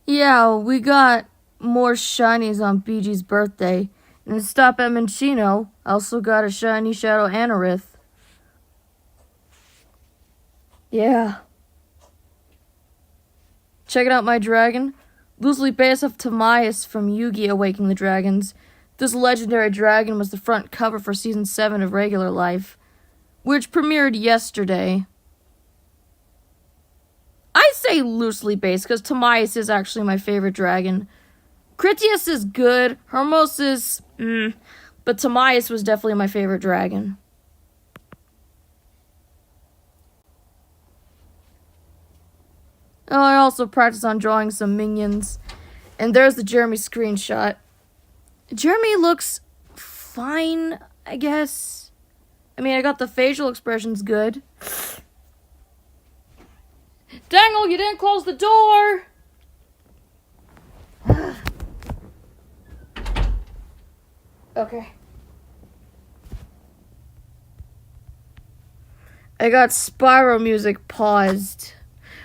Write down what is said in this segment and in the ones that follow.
Yeah, we got more shinies on BG's birthday. And to stop at Minccino, I also got a shiny Shadow Anorith. Yeah. Checking out my dragon. Loosely based off Timaeus from Yu-Gi-Oh! Awakening the Dragons. This legendary dragon was the front cover for Season 7 of Regular Life, which premiered yesterday. I say loosely based because Timaeus is actually my favorite dragon. Critias is good, Hermos is but Timaeus was definitely my favorite dragon. Oh, I also practiced on drawing some minions. And there's the Jeremy screenshot. Jeremy looks fine, I guess. I mean, I got the facial expressions good. Dangle, you didn't close the door! Okay. I got Spyro music paused.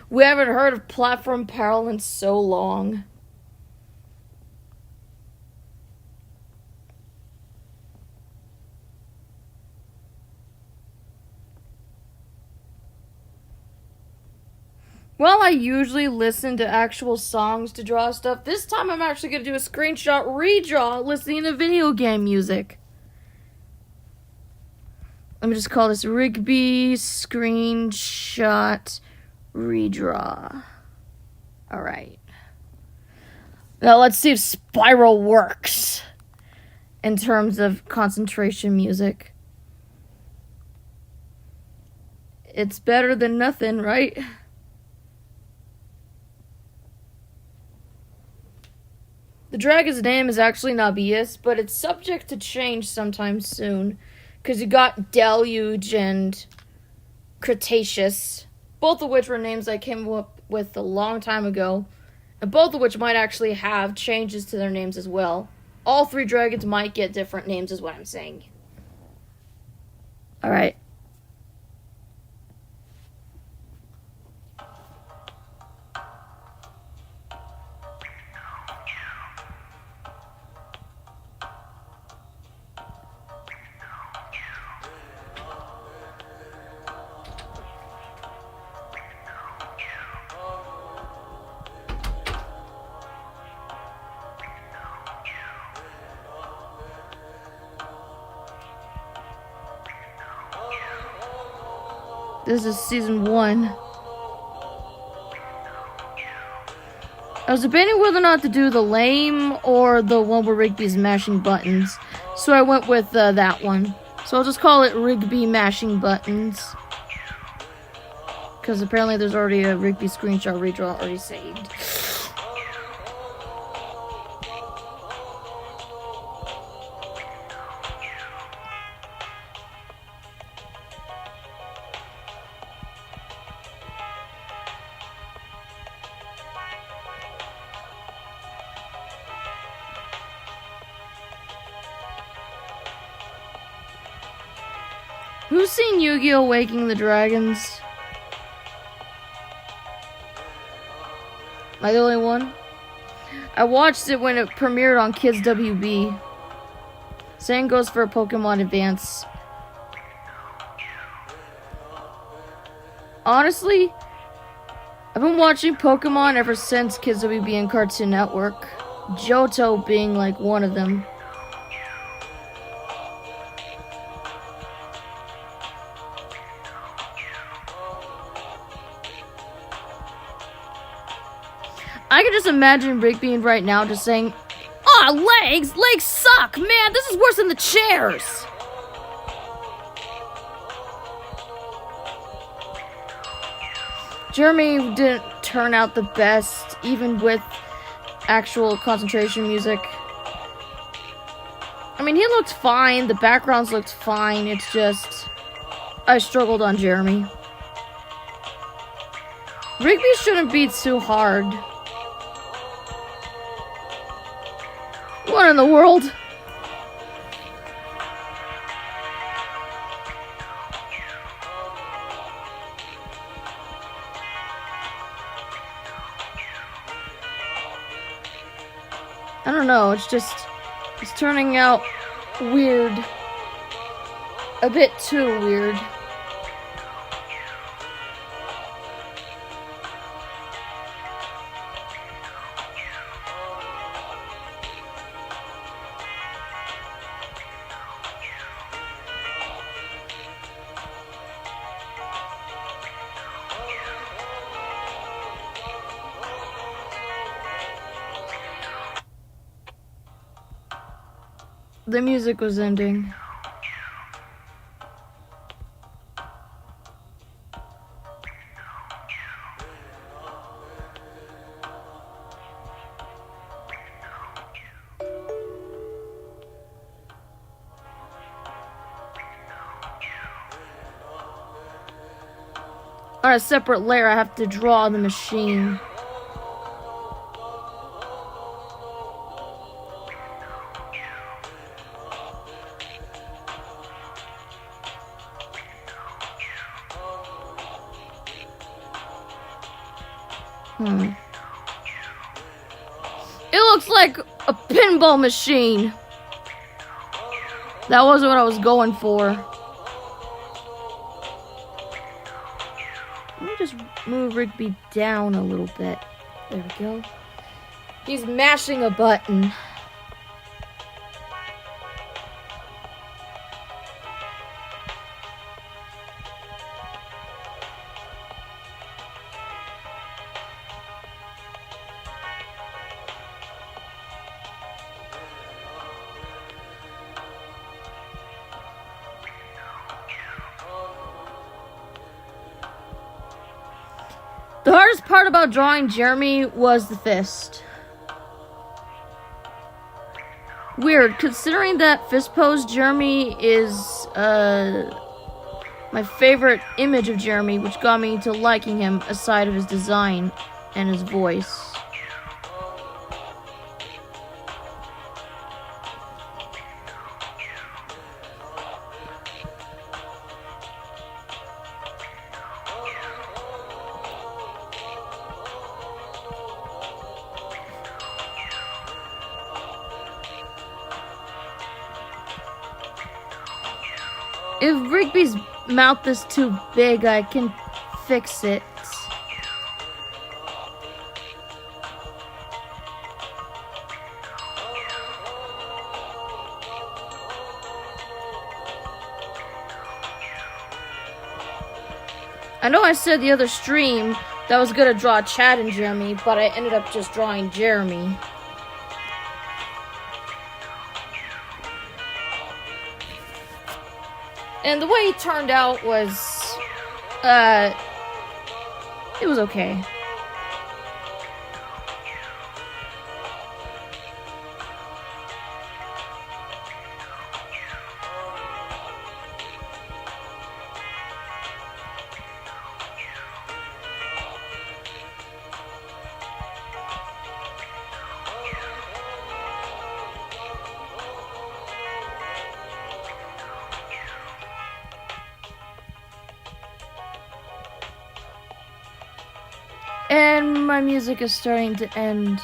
We haven't heard of Platform Peril in so long. Well, I usually listen to actual songs to draw stuff. This time I'm actually going to do a screenshot redraw listening to video game music. Let me just call this Rigby screenshot redraw. Alright. Now let's see if Spyro works in terms of concentration music. It's better than nothing, right? The dragon's name is actually Nabius, but it's subject to change sometime soon. Because you got Deluge and Cretaceous, both of which were names I came up with a long time ago, and both of which might actually have changes to their names as well. All three dragons might get different names is what I'm saying. Alright. This is season 1. I was debating whether or not to do the lame or the one where Rigby's mashing buttons. So I went with that one. So I'll just call it Rigby mashing buttons. Because apparently there's already a Rigby screenshot redraw already saved. Who's seen Yu-Gi-Oh! Awakening the Dragons? Am I the only one? I watched it when it premiered on Kids WB. Same goes for Pokemon Advance. Honestly, I've been watching Pokemon ever since Kids WB and Cartoon Network. Johto being like one of them. I can just imagine Rick being right now just saying, "Aw, legs! Legs suck! Man, this is worse than the chairs!" Jeremy didn't turn out the best, even with actual concentration music. I mean, he looked fine, the backgrounds looked fine, it's just, I struggled on Jeremy. Rigby shouldn't be too hard. What in the world? I don't know, it's turning out weird. A bit too weird. The music was ending. On a separate layer, I have to draw the machine. It looks like a pinball machine. That wasn't what I was going for. Let me just move Rigby down a little bit. There we go. He's mashing a button. The hardest part about drawing Jeremy was the fist. Weird, considering that fist pose Jeremy is my favorite image of Jeremy, which got me into liking him aside of his design and his voice. If Rigby's mouth is too big, I can fix it. I know I said the other stream that I was gonna draw Chad and Jeremy, but I ended up just drawing Jeremy. And the way he turned out was, it was okay. And my music is starting to end.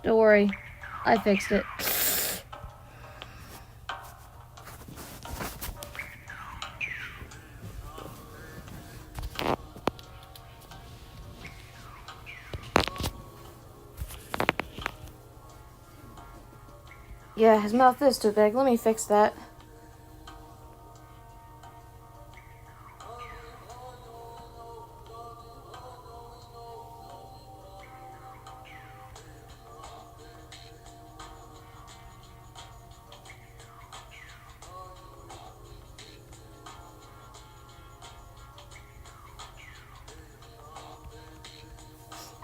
Don't worry, I fixed it. Yeah, his mouth is too big. Let me fix that.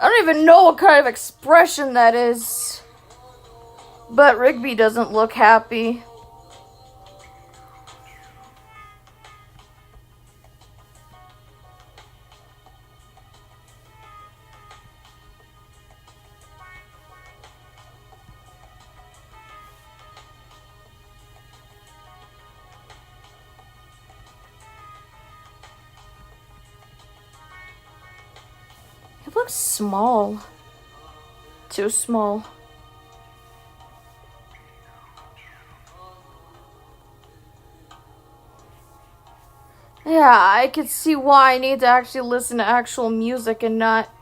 I don't even know what kind of expression that is. But Rigby doesn't look happy. It looks small. Too small. Yeah, I could see why I need to actually listen to actual music and not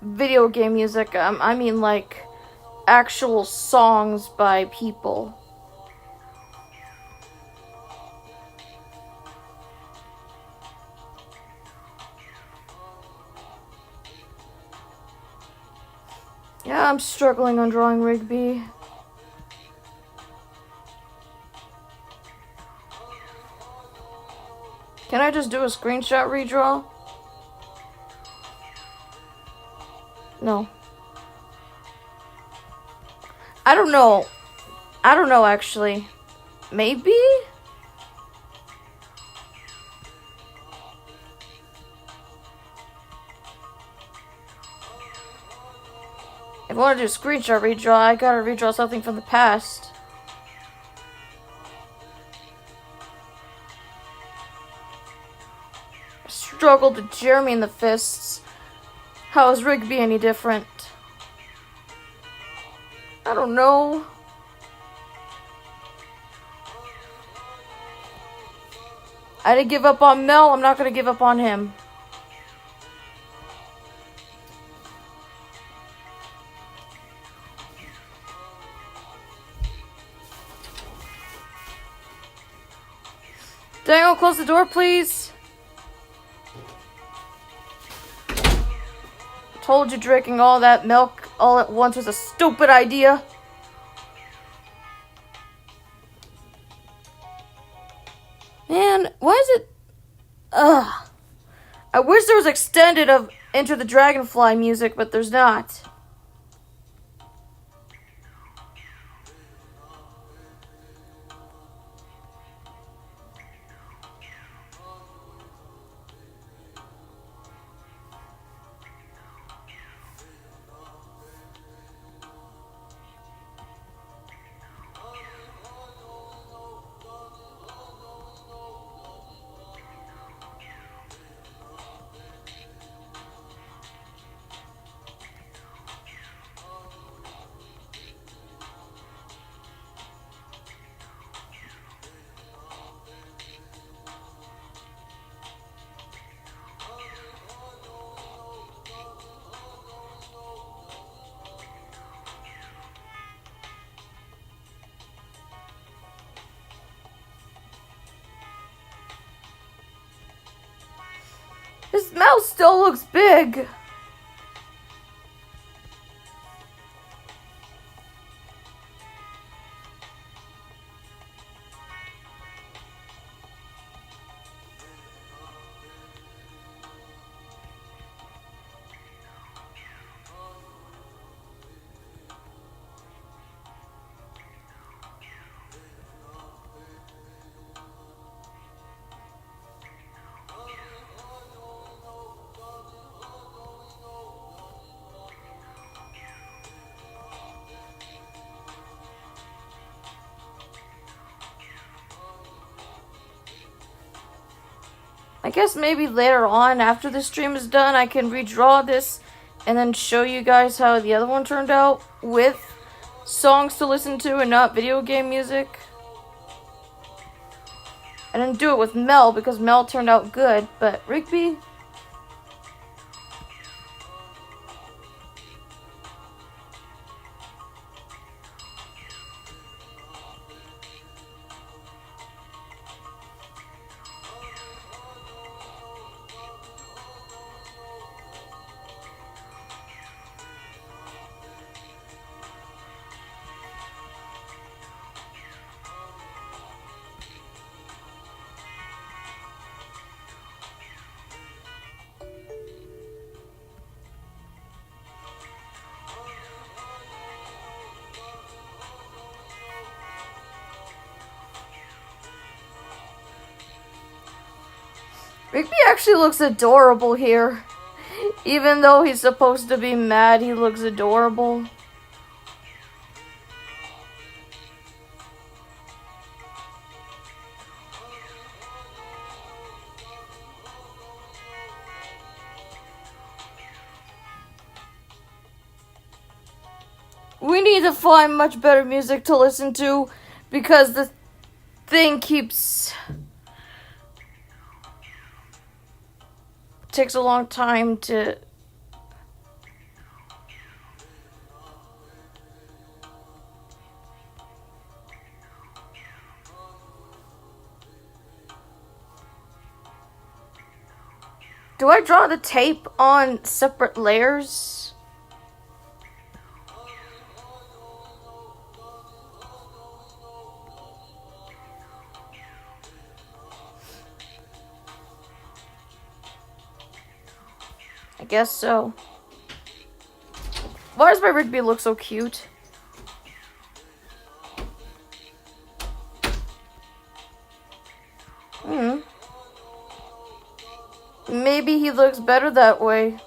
video game music. I mean, like, actual songs by people. Yeah, I'm struggling on drawing Rigby. Can I just do a screenshot redraw? No. I don't know. I don't know, actually. Maybe? If I want to do a screenshot redraw, I gotta redraw something from the past. I struggled with Jeremy in the fists. How is Rigby any different? I don't know. I didn't give up on Mel. I'm not gonna give up on him. Daniel, close the door, please. Told you drinking all that milk all at once was a stupid idea. Man, why is it... Ugh. I wish there was extended of Enter the Dragonfly music, but there's not. His mouth still looks big. I guess maybe later on, after the stream is done, I can redraw this and then show you guys how the other one turned out with songs to listen to and not video game music. I didn't do it with Mel because Mel turned out good, but Rigby... Rigby actually looks adorable here. Even though he's supposed to be mad, he looks adorable. We need to find much better music to listen to because the thing takes a long time to... Do I draw the tape on separate layers? I guess so. Why does my Rigby look so cute? Maybe he looks better that way.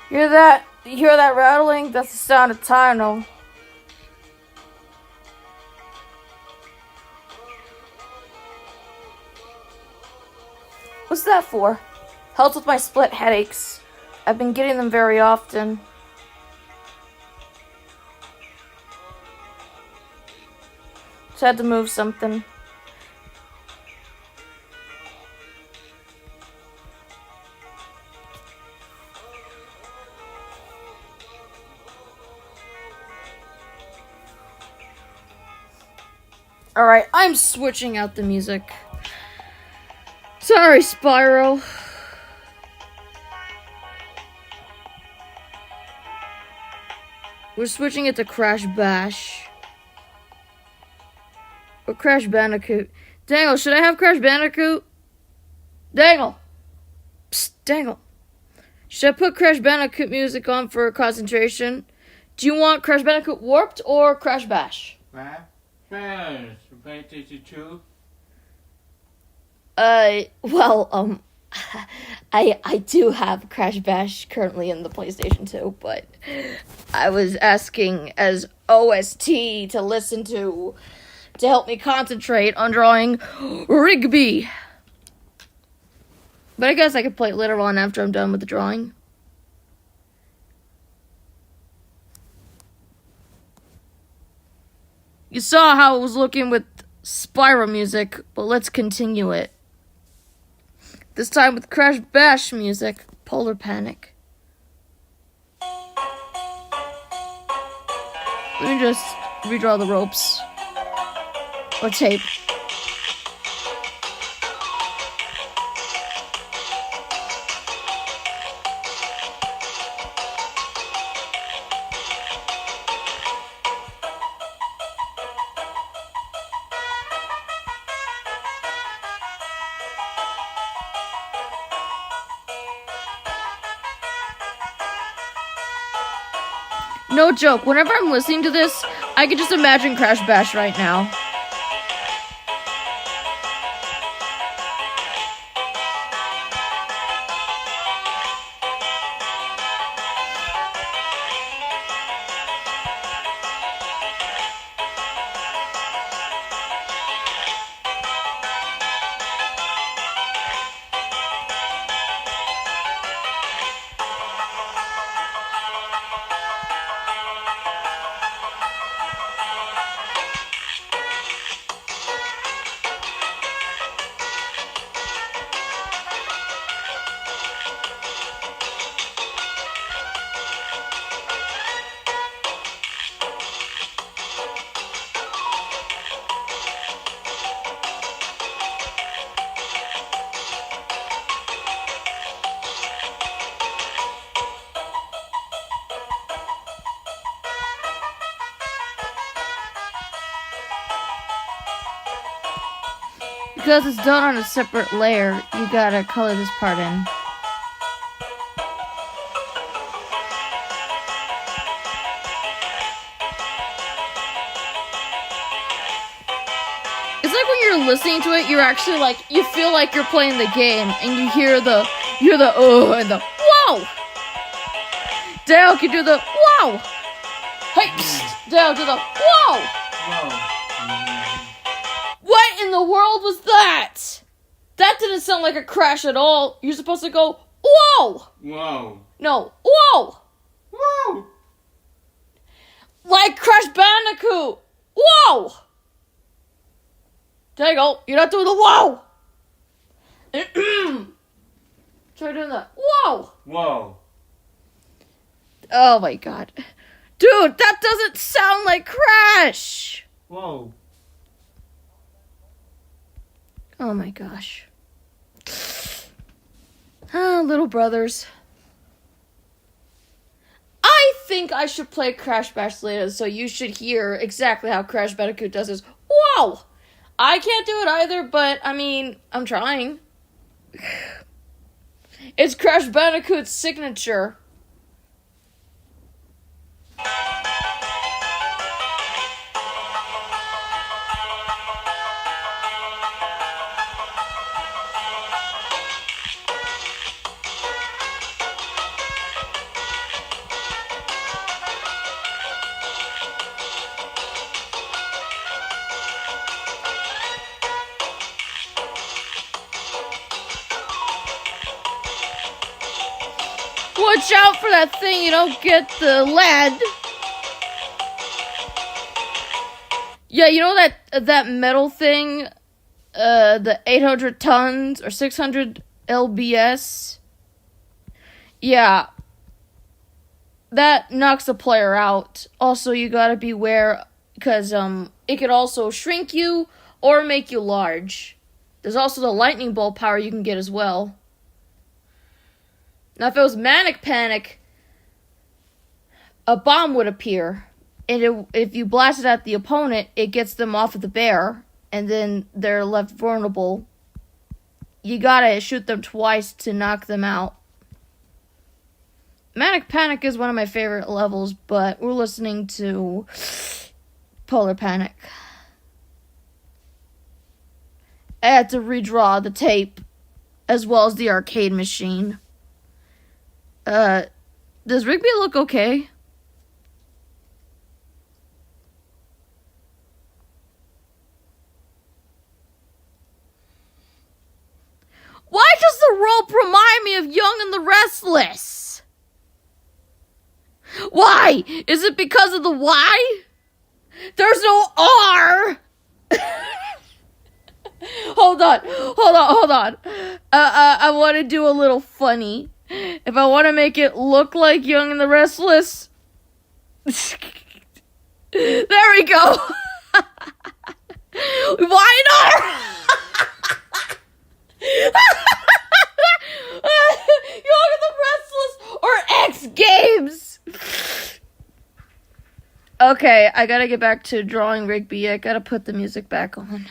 Hear that? You hear that rattling? That's the sound of Tino. What's that for? Helps with my split headaches. I've been getting them very often. Just had to move something. Alright, I'm switching out the music. Sorry, Spyro. We're switching it to Crash Bash. Or Crash Bandicoot. Dangle, should I have Crash Bandicoot? Dangle! Psst, Dangle. Should I put Crash Bandicoot music on for concentration? Do you want Crash Bandicoot Warped or Crash Bash? PlayStation 2? Well, I do have Crash Bash currently in the PlayStation 2, but I was asking as OST to listen to help me concentrate on drawing Rigby. But I guess I could play it later on after I'm done with the drawing. You saw how it was looking with Spyro music, but let's continue it. This time with Crash Bash music, Polar Panic. Let me just redraw the ropes. Or tape. No joke, whenever I'm listening to this, I can just imagine Crash Bash right now. because it's done on a separate layer, you gotta color this part in. It's like when you're listening to it, you're actually like, you feel like you're playing the game, and you hear the oh and the whoa. Dale can do the whoa. Hey, Dale do the whoa. Whoa. What in the world was that? That didn't sound like a crash at all. You're supposed to go whoa. Whoa. No, whoa. Whoa. Like Crash Bandicoot. Whoa. There you go. You're not doing the whoa. Try doing that. Whoa. Whoa. Oh my god. Dude, that doesn't sound like Crash. Whoa. Oh my gosh. Ah, little brothers. I think I should play Crash Bash later, so you should hear exactly how Crash Bandicoot does this. Whoa! I can't do it either, but, I mean, I'm trying. It's Crash Bandicoot's signature. Watch out for that thing, you don't get the lead. Yeah, you know that metal thing? The 800 tons or 600 lbs? Yeah. That knocks the player out. Also, you gotta beware, because it could also shrink you or make you large. There's also the lightning bolt power you can get as well. Now, if it was Manic Panic, a bomb would appear. And if you blast it at the opponent, it gets them off of the bear. And then they're left vulnerable. You gotta shoot them twice to knock them out. Manic Panic is one of my favorite levels, but we're listening to Polar Panic. I had to redraw the tape, as well as the arcade machine. Does Rigby look okay? Why does the rope remind me of Young and the Restless? Why? Is it because of the Y? There's no R! Hold on. I want to do a little funny. If I want to make it look like Young and the Restless, there we go. Why not? Young and the Restless or X Games. Okay, I gotta get back to drawing Rigby. I gotta put the music back on.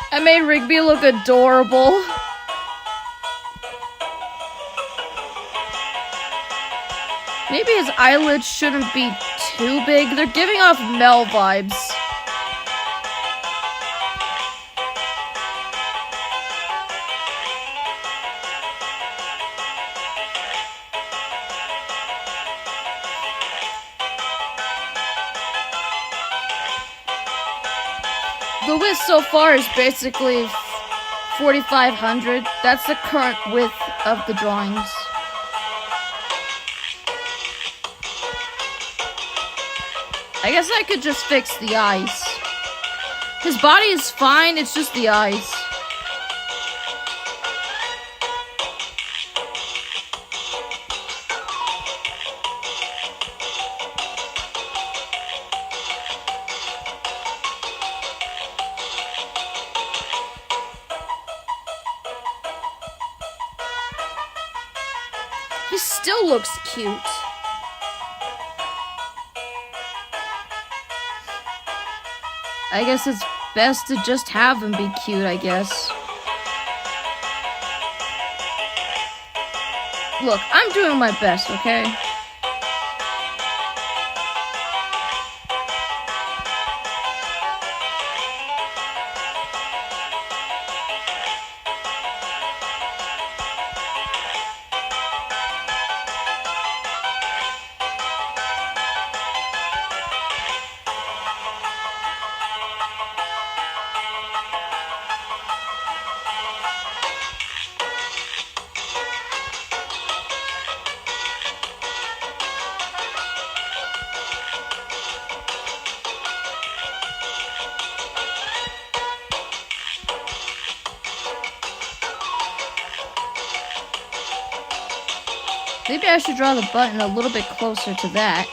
I made Rigby look adorable. Maybe his eyelids shouldn't be too big. They're giving off Mel vibes. The width so far is basically 4,500. That's the current width of the drawings. I guess I could just fix the eyes. His body is fine, it's just the eyes. He still looks cute. I guess it's best to just have him be cute, I guess. Look, I'm doing my best, okay? Maybe I should draw the button a little bit closer to that.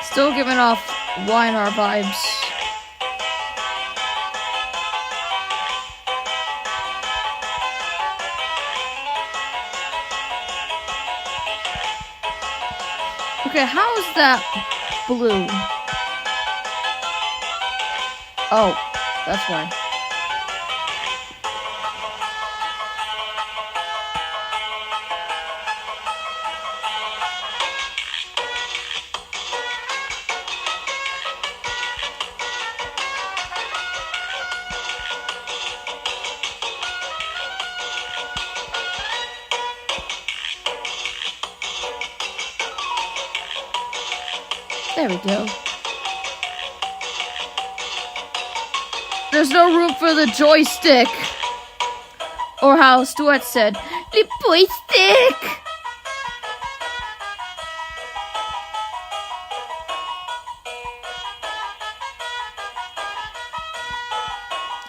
Still giving off Weinar vibes. Okay, how is that blue? Oh, that's why. There we go. There's no room for the joystick. Or how Stuart said, the joystick!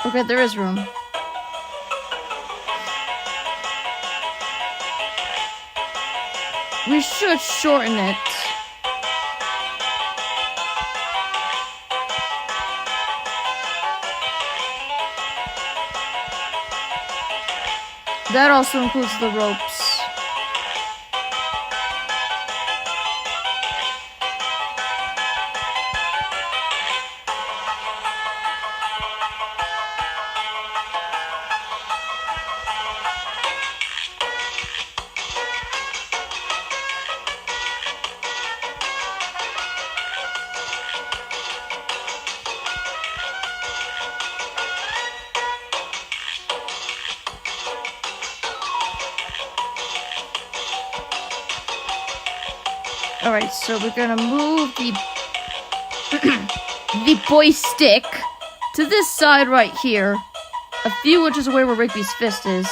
Okay, there is room. We should shorten it. That also includes the ropes. Alright, so we're gonna move the the boy stick to this side right here, a few inches away where Rigby's fist is.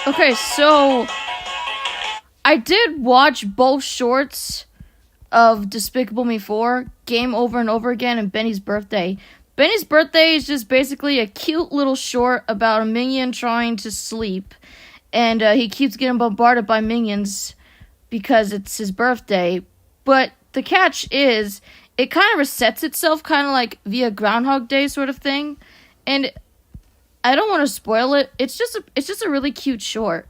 Okay, so I did watch both shorts of Despicable Me 4, Game Over and Over Again, and Benny's Birthday. Benny's Birthday is just basically a cute little short about a minion trying to sleep, and he keeps getting bombarded by minions because it's his birthday. But the catch is, it kind of resets itself, kind of like via Groundhog Day sort of thing, and I don't want to spoil it. It's just a really cute short.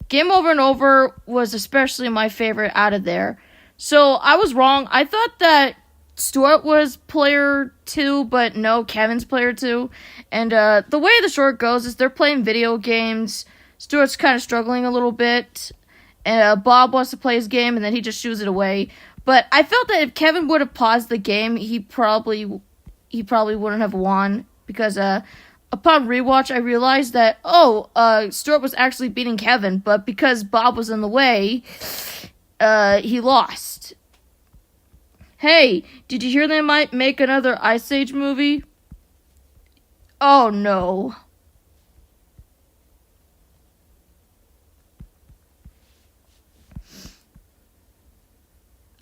Game Over and Over was especially my favorite out of there. So I was wrong. I thought that Stuart was player 2, but no, Kevin's player 2. And the way the short goes is they're playing video games. Stuart's kind of struggling a little bit. And Bob wants to play his game, and then he just shoos it away. But I felt that if Kevin would have paused the game, he probably wouldn't have won. Because upon rewatch, I realized that, Stuart was actually beating Kevin, but because Bob was in the way, he lost. Hey, did you hear they might make another Ice Age movie? Oh no.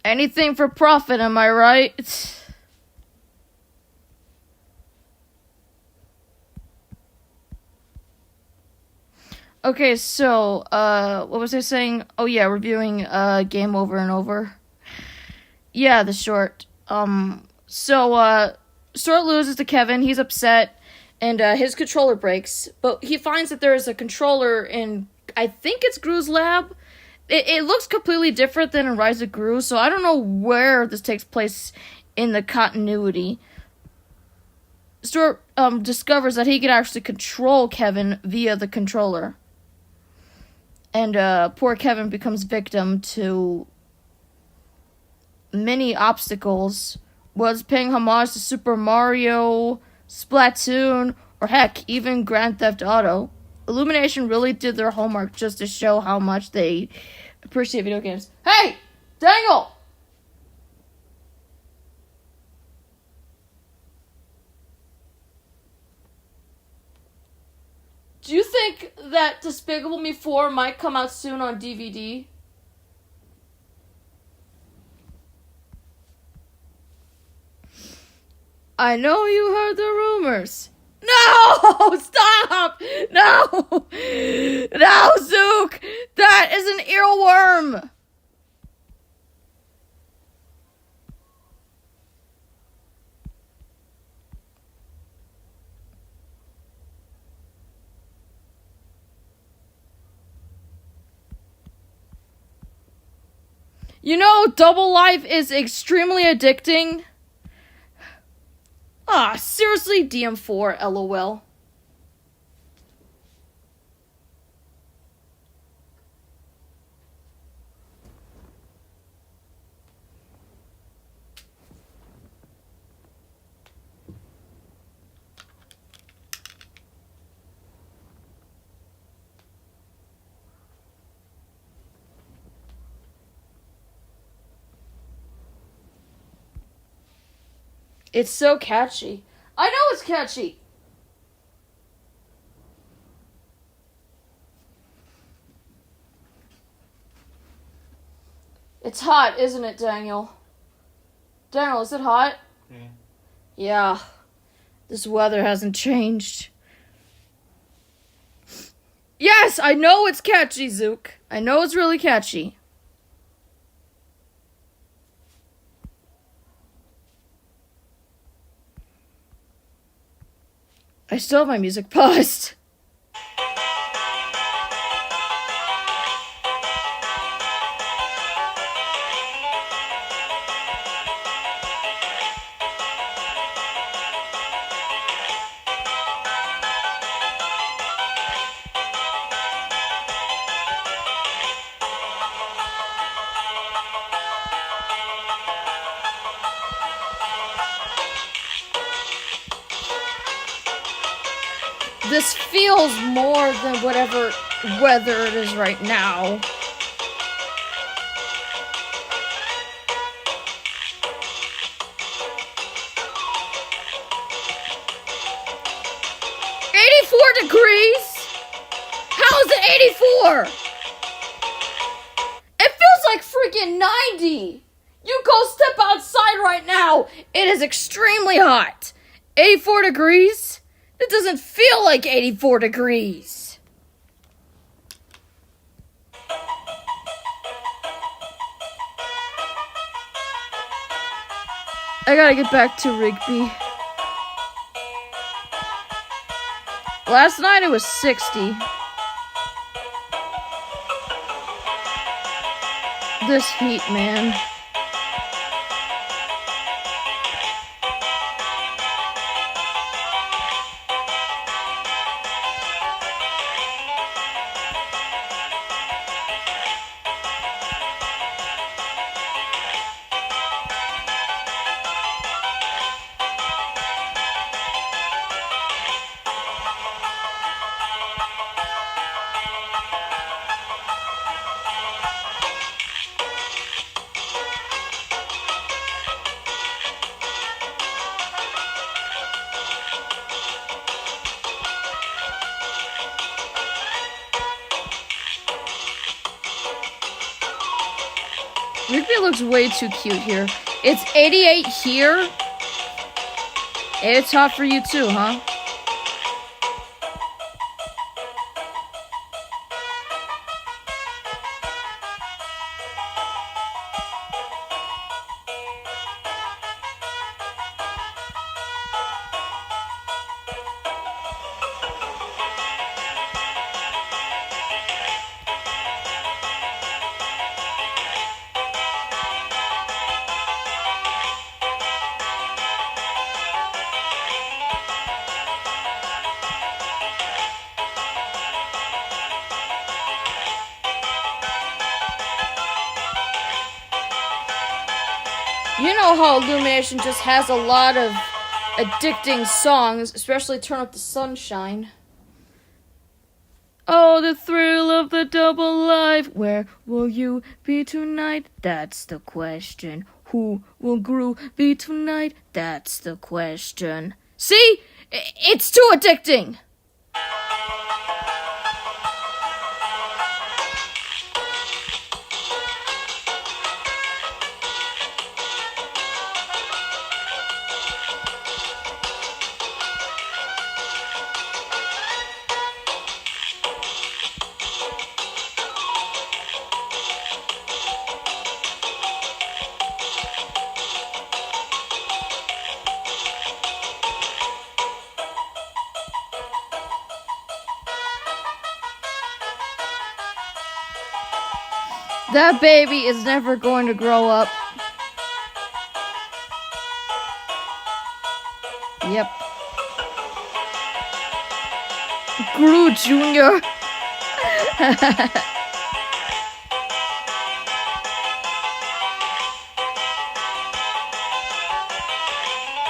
Anything for profit, am I right? Okay, so, what was I saying? Oh yeah, reviewing, Game Over and Over. Yeah, the short. Stuart loses to Kevin, he's upset, and, his controller breaks, but he finds that there is a controller in, I think it's Gru's lab. It looks completely different than in Rise of Gru, so I don't know where this takes place in the continuity. Stuart, discovers that he can actually control Kevin via the controller. And poor Kevin becomes victim to many obstacles. Was paying homage to Super Mario, Splatoon, or heck, even Grand Theft Auto. Illumination really did their homework just to show how much they appreciate video games. Hey! Dangle! Do you think that Despicable Me 4 might come out soon on DVD? I know you heard the rumors. No! Stop! No! No, Zook! That is an earworm! You know, Double Life is extremely addicting. Ah, seriously, DM4, lol. It's so catchy. I know it's catchy. It's hot, isn't it, Daniel? Daniel, is it hot? Yeah. Yeah. This weather hasn't changed. Yes, I know it's catchy, Zook. I know it's really catchy. I still have my music paused. This feels more than whatever weather it is right now. $84? How is it 84? It feels like freaking 90. You go step outside right now. It is extremely hot. 84 degrees? It doesn't feel like 84 degrees. I gotta get back to Rigby. Last night it was 60. This heat, man. Rigby looks way too cute here. It's 88 here. It's hot for you too, huh? You know how Illumination just has a lot of addicting songs, especially Turn Up the Sunshine. Oh, the thrill of the double life. Where will you be tonight? That's the question. Who will Gru be tonight? That's the question. See? It's too addicting. That baby is never going to grow up. Yep. Gru Jr.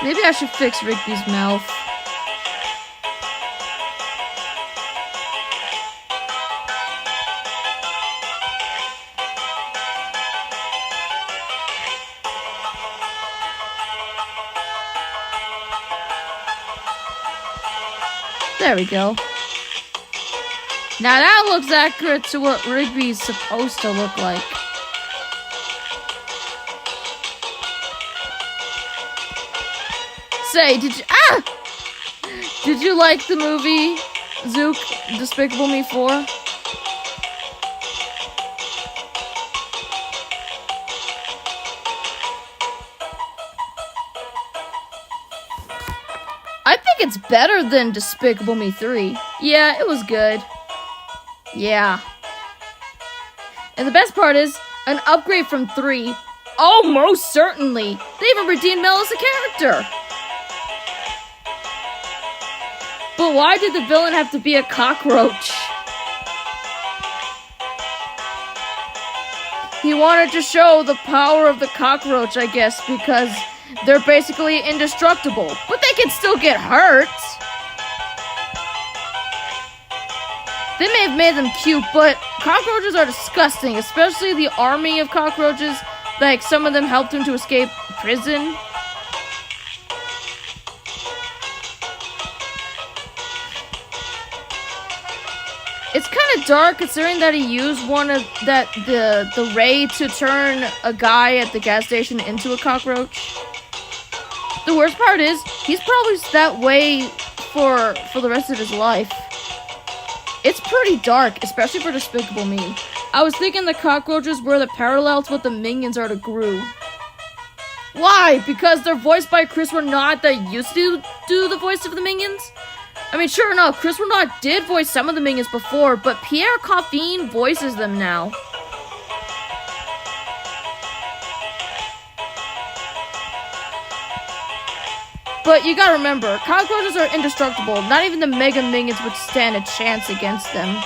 Maybe I should fix Rigby's mouth. There we go. Now that looks accurate to what Rigby's supposed to look like. Say, did you like the movie Zook, Despicable Me 4? I think it's better than Despicable Me 3. Yeah, it was good. Yeah. And the best part is, an upgrade from 3. Oh, most certainly. They even redeemed Mel as a character. But why did the villain have to be a cockroach? He wanted to show the power of the cockroach, I guess, because they're basically indestructible, but they can still get hurt. They may have made them cute, but cockroaches are disgusting, especially the army of cockroaches. Like, some of them helped him to escape prison. It's kind of dark considering that he used one of the ray to turn a guy at the gas station into a cockroach. The worst part is, he's probably that way for the rest of his life. It's pretty dark, especially for Despicable Me. I was thinking the cockroaches were the parallel to what the minions are to Gru. Why? Because they're voiced by Chris Renat that used to do the voice of the minions? I mean, sure enough, Chris Renat did voice some of the minions before, but Pierre Coffin voices them now. But you gotta remember, cockroaches are indestructible. Not even the Mega Minions would stand a chance against them.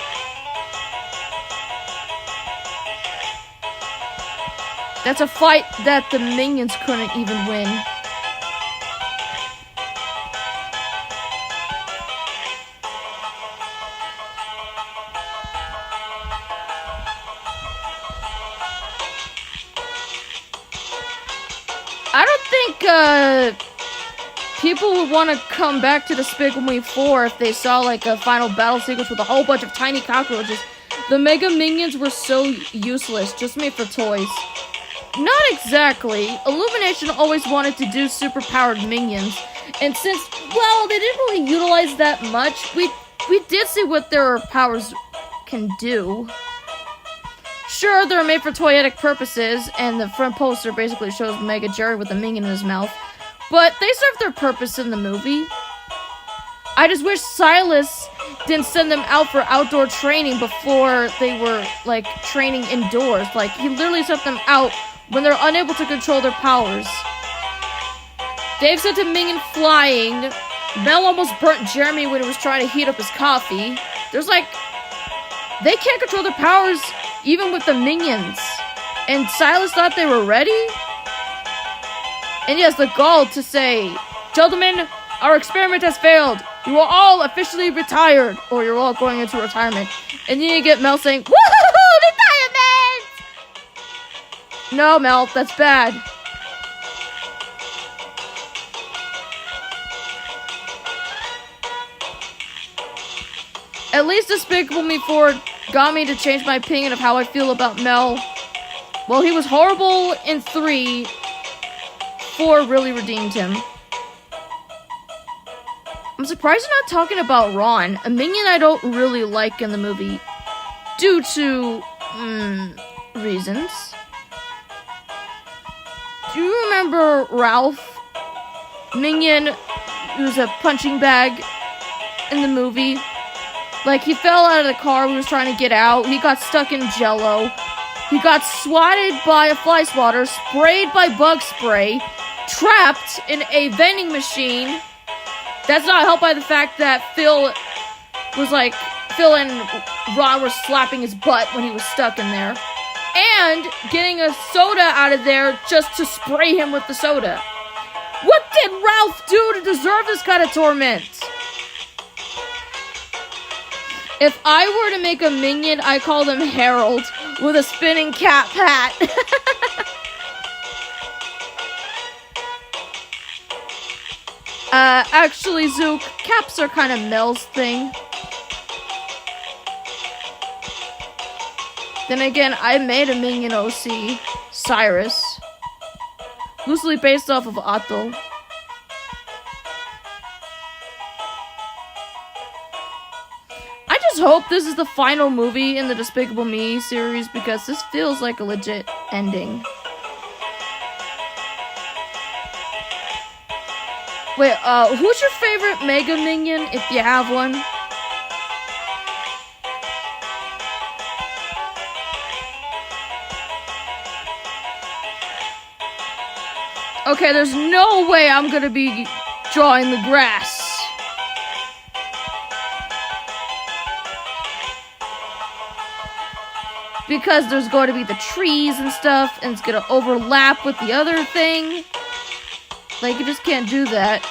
That's a fight that the minions couldn't even win. I don't think, people would want to come back to Despicable Me 4 if they saw, like, a final battle sequence with a whole bunch of tiny cockroaches. The Mega Minions were so useless, just made for toys. Not exactly. Illumination always wanted to do superpowered minions, and since, well, they didn't really utilize that much, we did see what their powers can do. Sure, they're made for toyetic purposes, and the front poster basically shows Mega Jerry with a minion in his mouth, but they serve their purpose in the movie. I just wish Silas didn't send them out for outdoor training before they were, like, training indoors. Like, he literally sent them out when they're unable to control their powers. Dave sent a minion flying. Mel almost burnt Jeremy when he was trying to heat up his coffee. There's, like, they can't control their powers even with the minions. And Silas thought they were ready? And he has the gall to say, "Gentlemen, our experiment has failed. You are all officially retired, or you're all going into retirement." And then you get Mel saying, "Woohoo! Retirement!" No, Mel, that's bad. At least Despicable Me 4 got me to change my opinion of how I feel about Mel. Well, he was horrible in 3. 4 really redeemed him. I'm surprised you're not talking about Ron, a minion I don't really like in the movie, due to, reasons. Do you remember Ralph? Minion, who was a punching bag in the movie. Like, he fell out of the car when he was trying to get out, he got stuck in Jell-O, he got swatted by a fly swatter, sprayed by bug spray, trapped in a vending machine. That's not helped by the fact that Phil and Ron were slapping his butt when he was stuck in there. And getting a soda out of there just to spray him with the soda. What did Ralph do to deserve this kind of torment? If I were to make a minion, I call them Harold with a spinning cap hat. Actually, Zook, caps are kind of Mel's thing. Then again, I made a minion OC, Cyrus, loosely based off of Otto. I just hope this is the final movie in the Despicable Me series because this feels like a legit ending. Wait, who's your favorite Mega Minion, if you have one? Okay, there's no way I'm gonna be drawing the grass. Because there's going to be the trees and stuff, and it's gonna overlap with the other thing. Like, you just can't do that.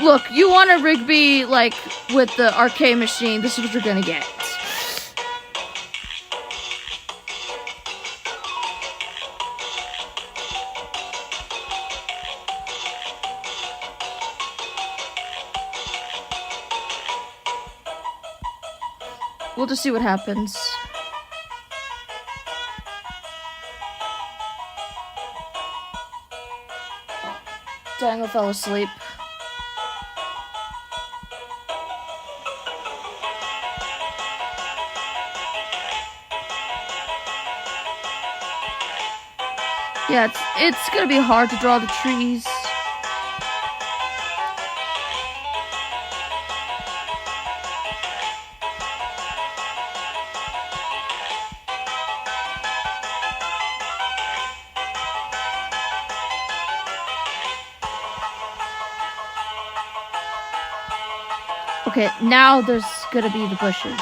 Look, you want a Rigby, like, with the arcade machine, this is what you're gonna get. We'll just see what happens. Dangle fell asleep. Yeah, it's gonna be hard to draw the trees. Okay, now there's gonna be the bushes.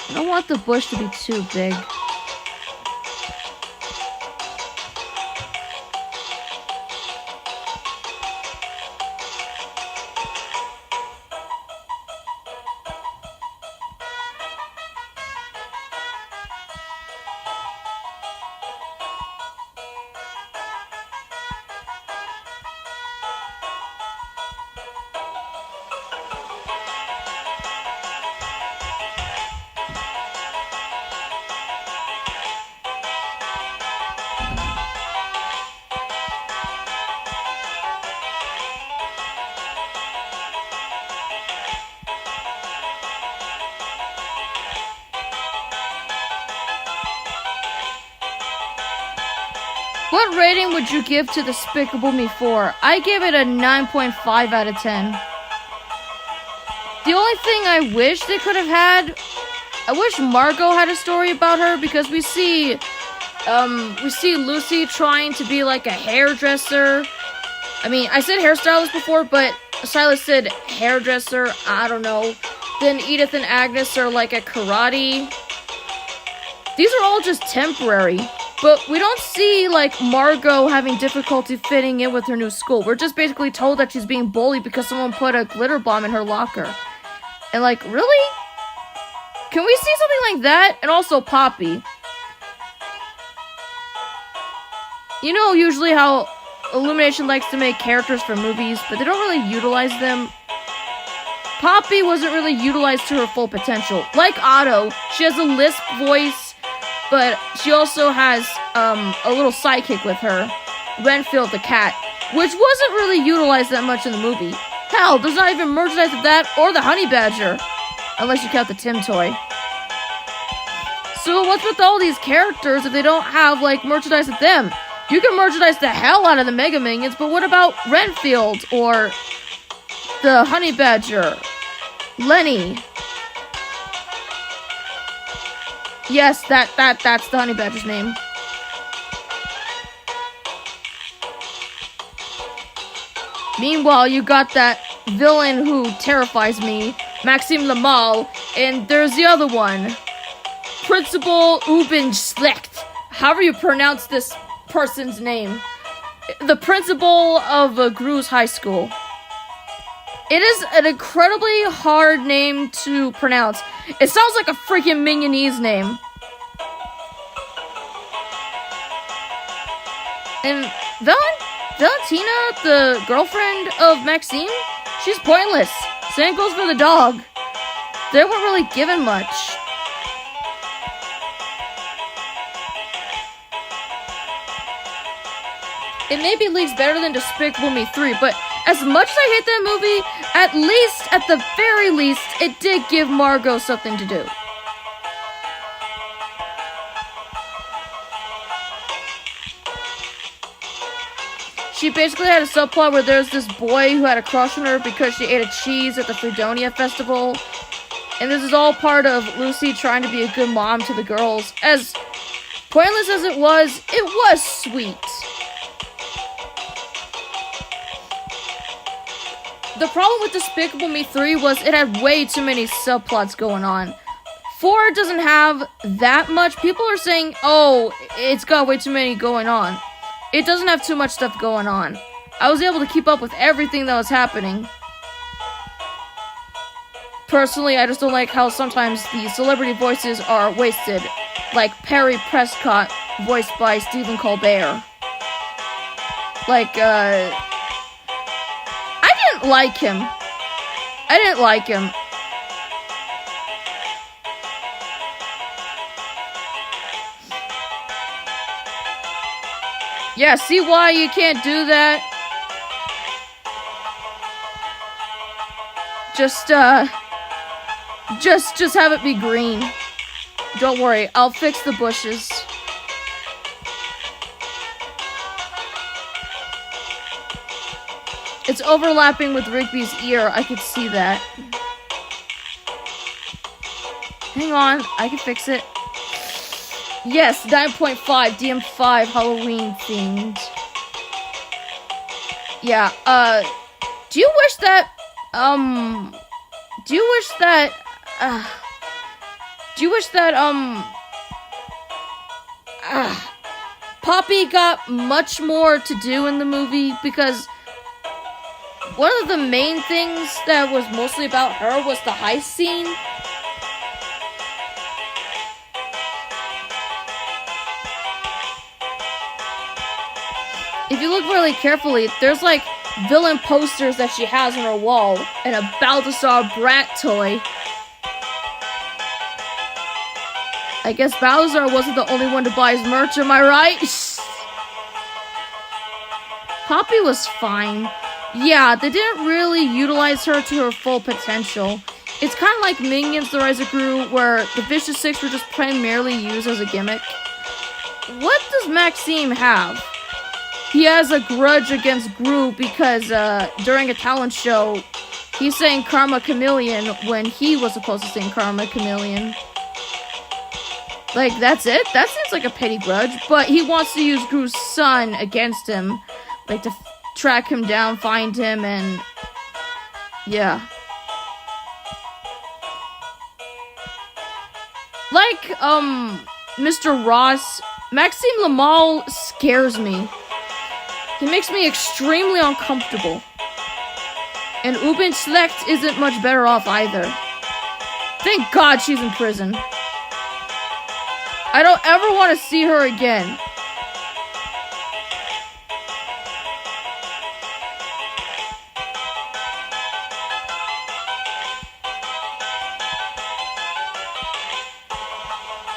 I don't want the bush to be too big. What rating would you give to Despicable Me 4? I give it a 9.5 out of 10. The only thing I wish they could have had, I wish Margot had a story about her, because we see Lucy trying to be like a hairdresser. I mean, I said hairstylist before, but Silas said hairdresser, I don't know. Then Edith and Agnes are like a karate. These are all just temporary. But we don't see, like, Margot having difficulty fitting in with her new school. We're just basically told that she's being bullied because someone put a glitter bomb in her locker. And, like, really? Can we see something like that? And also Poppy. You know usually how Illumination likes to make characters for movies, but they don't really utilize them. Poppy wasn't really utilized to her full potential. Like Otto, she has a lisp voice, but she also has a little sidekick with her, Renfield the cat, which wasn't really utilized that much in the movie. Hell, there's not even merchandise of that or the honey badger, unless you count the Tim toy. So what's with all these characters if they don't have, like, merchandise of them? You can merchandise the hell out of the Mega Minions, but what about Renfield or the honey badger, Lenny? Yes, that's the honey badger's name. Meanwhile, you got that villain who terrifies me, Maxime Lamal, and there's the other one, Principal Ubenschlecht. However you pronounce this person's name. The principal of Gruz High School. It is an incredibly hard name to pronounce. It sounds like a freaking Minionese name. And Valentina, the girlfriend of Maxime, she's pointless. Same goes for the dog. They weren't really given much. It may be leagues better than Despicable Me 3, but as much as I hate that movie, at the very least, it did give Margot something to do. She basically had a subplot where there's this boy who had a crush on her because she ate a cheese at the Fredonia Festival. And this is all part of Lucy trying to be a good mom to the girls. As pointless as it was sweet. The problem with Despicable Me 3 was it had way too many subplots going on. 4 doesn't have that much. People are saying, oh, it's got way too many going on. It doesn't have too much stuff going on. I was able to keep up with everything that was happening. Personally, I just don't like how sometimes the celebrity voices are wasted. Like Perry Prescott, voiced by Stephen Colbert. I didn't like him. Yeah, see why you can't do that? Just have it be green. Don't worry, I'll fix the bushes. It's overlapping with Rigby's ear. I could see that. Hang on. I can fix it. Yes, 9.5. DM5 Halloween themed. Yeah, do you wish that Poppy got much more to do in the movie? Because one of the main things that was mostly about her was the heist scene. If you look really carefully, there's like villain posters that she has on her wall and a Balthazar Brat toy. I guess Balthazar wasn't the only one to buy his merch, am I right? Poppy was fine. Yeah, they didn't really utilize her to her full potential. It's kind of like Minions: The Rise of Gru, where the Vicious Six were just primarily used as a gimmick. What does Maxime have? he has a grudge against Gru because during a talent show, he sang Karma Chameleon when he was supposed to sing Karma Chameleon. Like, that's it? That seems like a petty grudge, but he wants to use Gru's son against him. Like, to track him down, find him, and... yeah. Like, Mr. Ross, Maxime Lamal scares me. He makes me extremely uncomfortable. And Ubin Schlecht isn't much better off either. Thank God she's in prison. I don't ever want to see her again.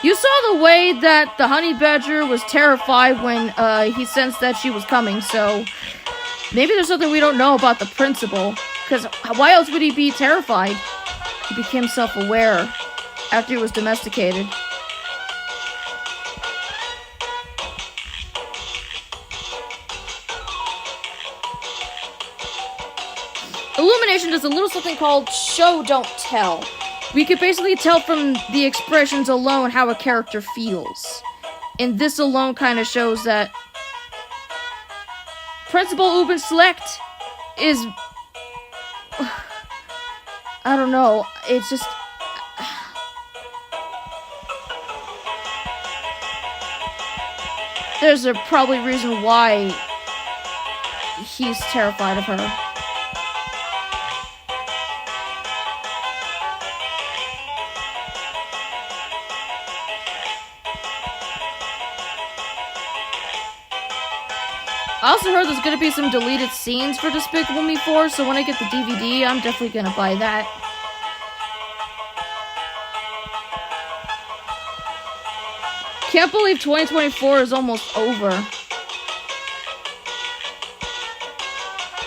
You saw the way that the honey badger was terrified when he sensed that she was coming, so maybe there's something we don't know about the principal. Because why else would he be terrified? He became self-aware after he was domesticated. Illumination does a little something called show don't tell. We could basically tell from the expressions alone how a character feels. And this alone kind of shows that Principal Ubin Schlecht is... I don't know, it's just... there's a probably reason why he's terrified of her. I also heard there's gonna be some deleted scenes for Despicable Me 4, so when I get the DVD, I'm definitely gonna buy that. Can't believe 2024 is almost over.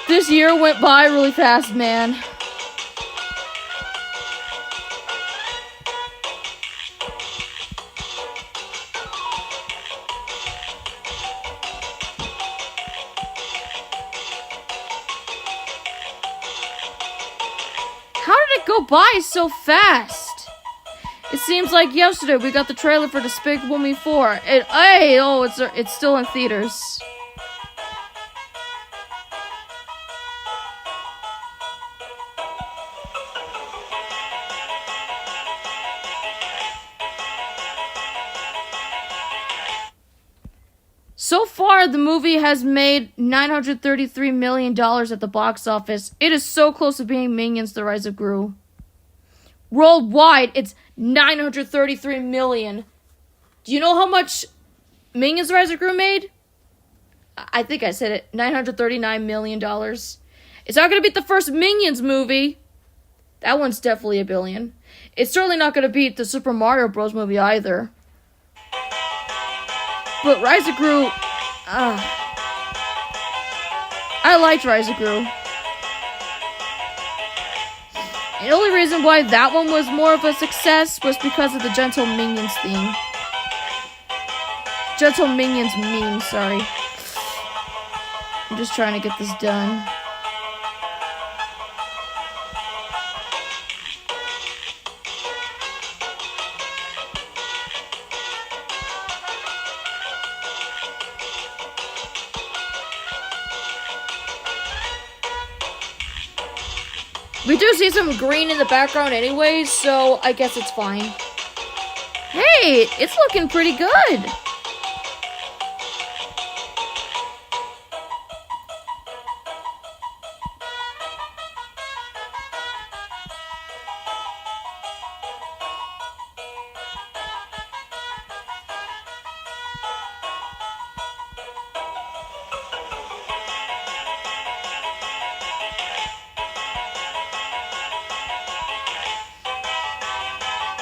This year went by really fast, man. How did it go by so fast? It seems like yesterday we got the trailer for Despicable Me 4. It's still in theaters. So far, the movie has made $933 million at the box office. It is so close to being Minions: The Rise of Gru. Worldwide, it's $933 million. Do you know how much Minions: The Rise of Gru made? I think I said it. $939 million. It's not going to beat the first Minions movie. That one's definitely $1 billion. It's certainly not going to beat the Super Mario Bros. Movie either. But Rise of Gru, I liked Rise of Gru. And the only reason why that one was more of a success was because of the Gentle Minions theme. Gentle Minions meme, sorry. I'm just trying to get this done. We do see some green in the background anyways, so I guess it's fine. Hey, it's looking pretty good.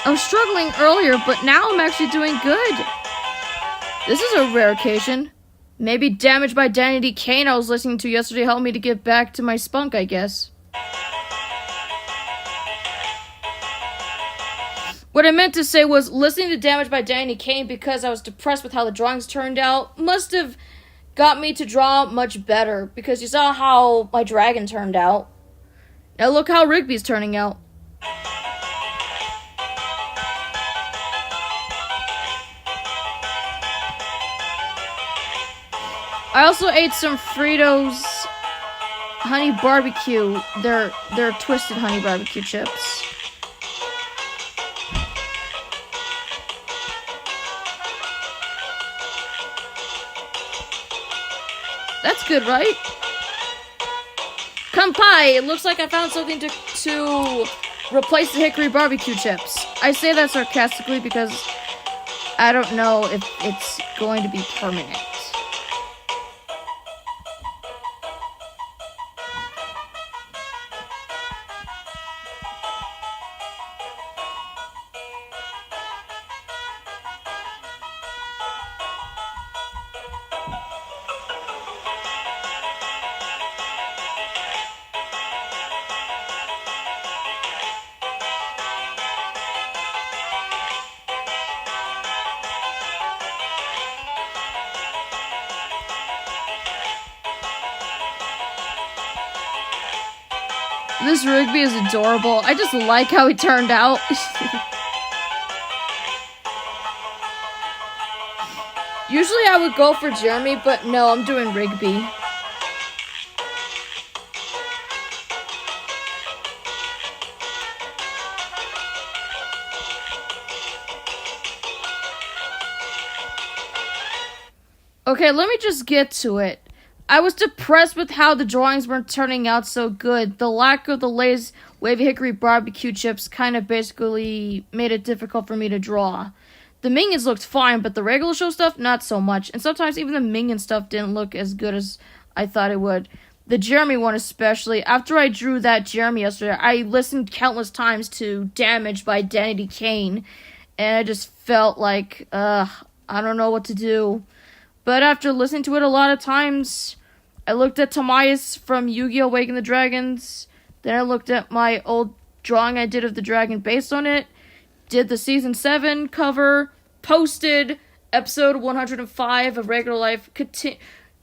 I was struggling earlier, but now I'm actually doing good. This is a rare occasion. Maybe Damaged by Danity Kane I was listening to yesterday helped me to get back to my spunk, I guess. What I meant to say was listening to Damaged by Danity Kane because I was depressed with how the drawings turned out must have got me to draw much better, because you saw how my dragon turned out. Now look how Rigby's turning out. I also ate some Fritos honey barbecue. They're twisted honey barbecue chips. That's good, right? Kampai, it looks like I found something to replace the hickory barbecue chips. I say that sarcastically because I don't know if it's going to be permanent. This Rigby is adorable. I just like how he turned out. Usually I would go for Jeremy, but no, I'm doing Rigby. Okay, let me just get to it. I was depressed with how the drawings weren't turning out so good. The lack of the Lay's wavy hickory barbecue chips kind of basically made it difficult for me to draw. The Minions looked fine, but the regular show stuff, not so much. And sometimes even the Minion stuff didn't look as good as I thought it would. The Jeremy one especially. After I drew that Jeremy yesterday, I listened countless times to Damage by Danity Kane. And I just felt like, I don't know what to do. But after listening to it a lot of times, I looked at Tamias from Yu-Gi-Oh! Awaken the Dragons. Then I looked at my old drawing I did of the dragon based on it. Did the Season 7 cover. Posted episode 105 of Regular Life.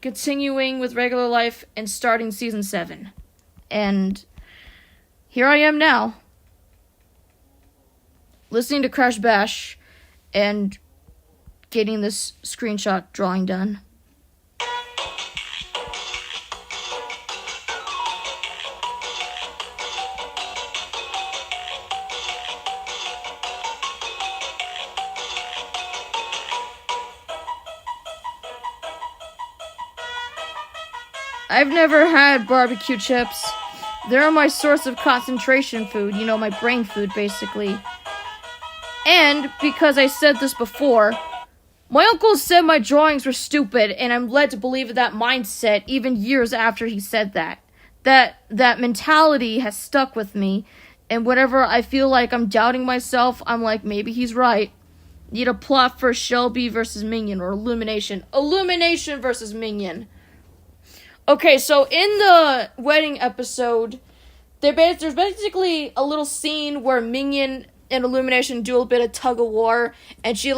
Continuing with Regular Life and starting Season 7. And here I am now. Listening to Crash Bash. And getting this screenshot drawing done. I've never had barbecue chips. They're my source of concentration food, you know, my brain food basically. And because I said this before, my uncle said my drawings were stupid, and I'm led to believe that mindset even years after he said that. That mentality has stuck with me, and whenever I feel like I'm doubting myself, I'm like, maybe he's right. Need a plot for Shelby versus Minion, or Illumination. Illumination versus Minion. Okay, so in the wedding episode, there's basically a little scene where Minion and Illumination do a bit of tug of war, and she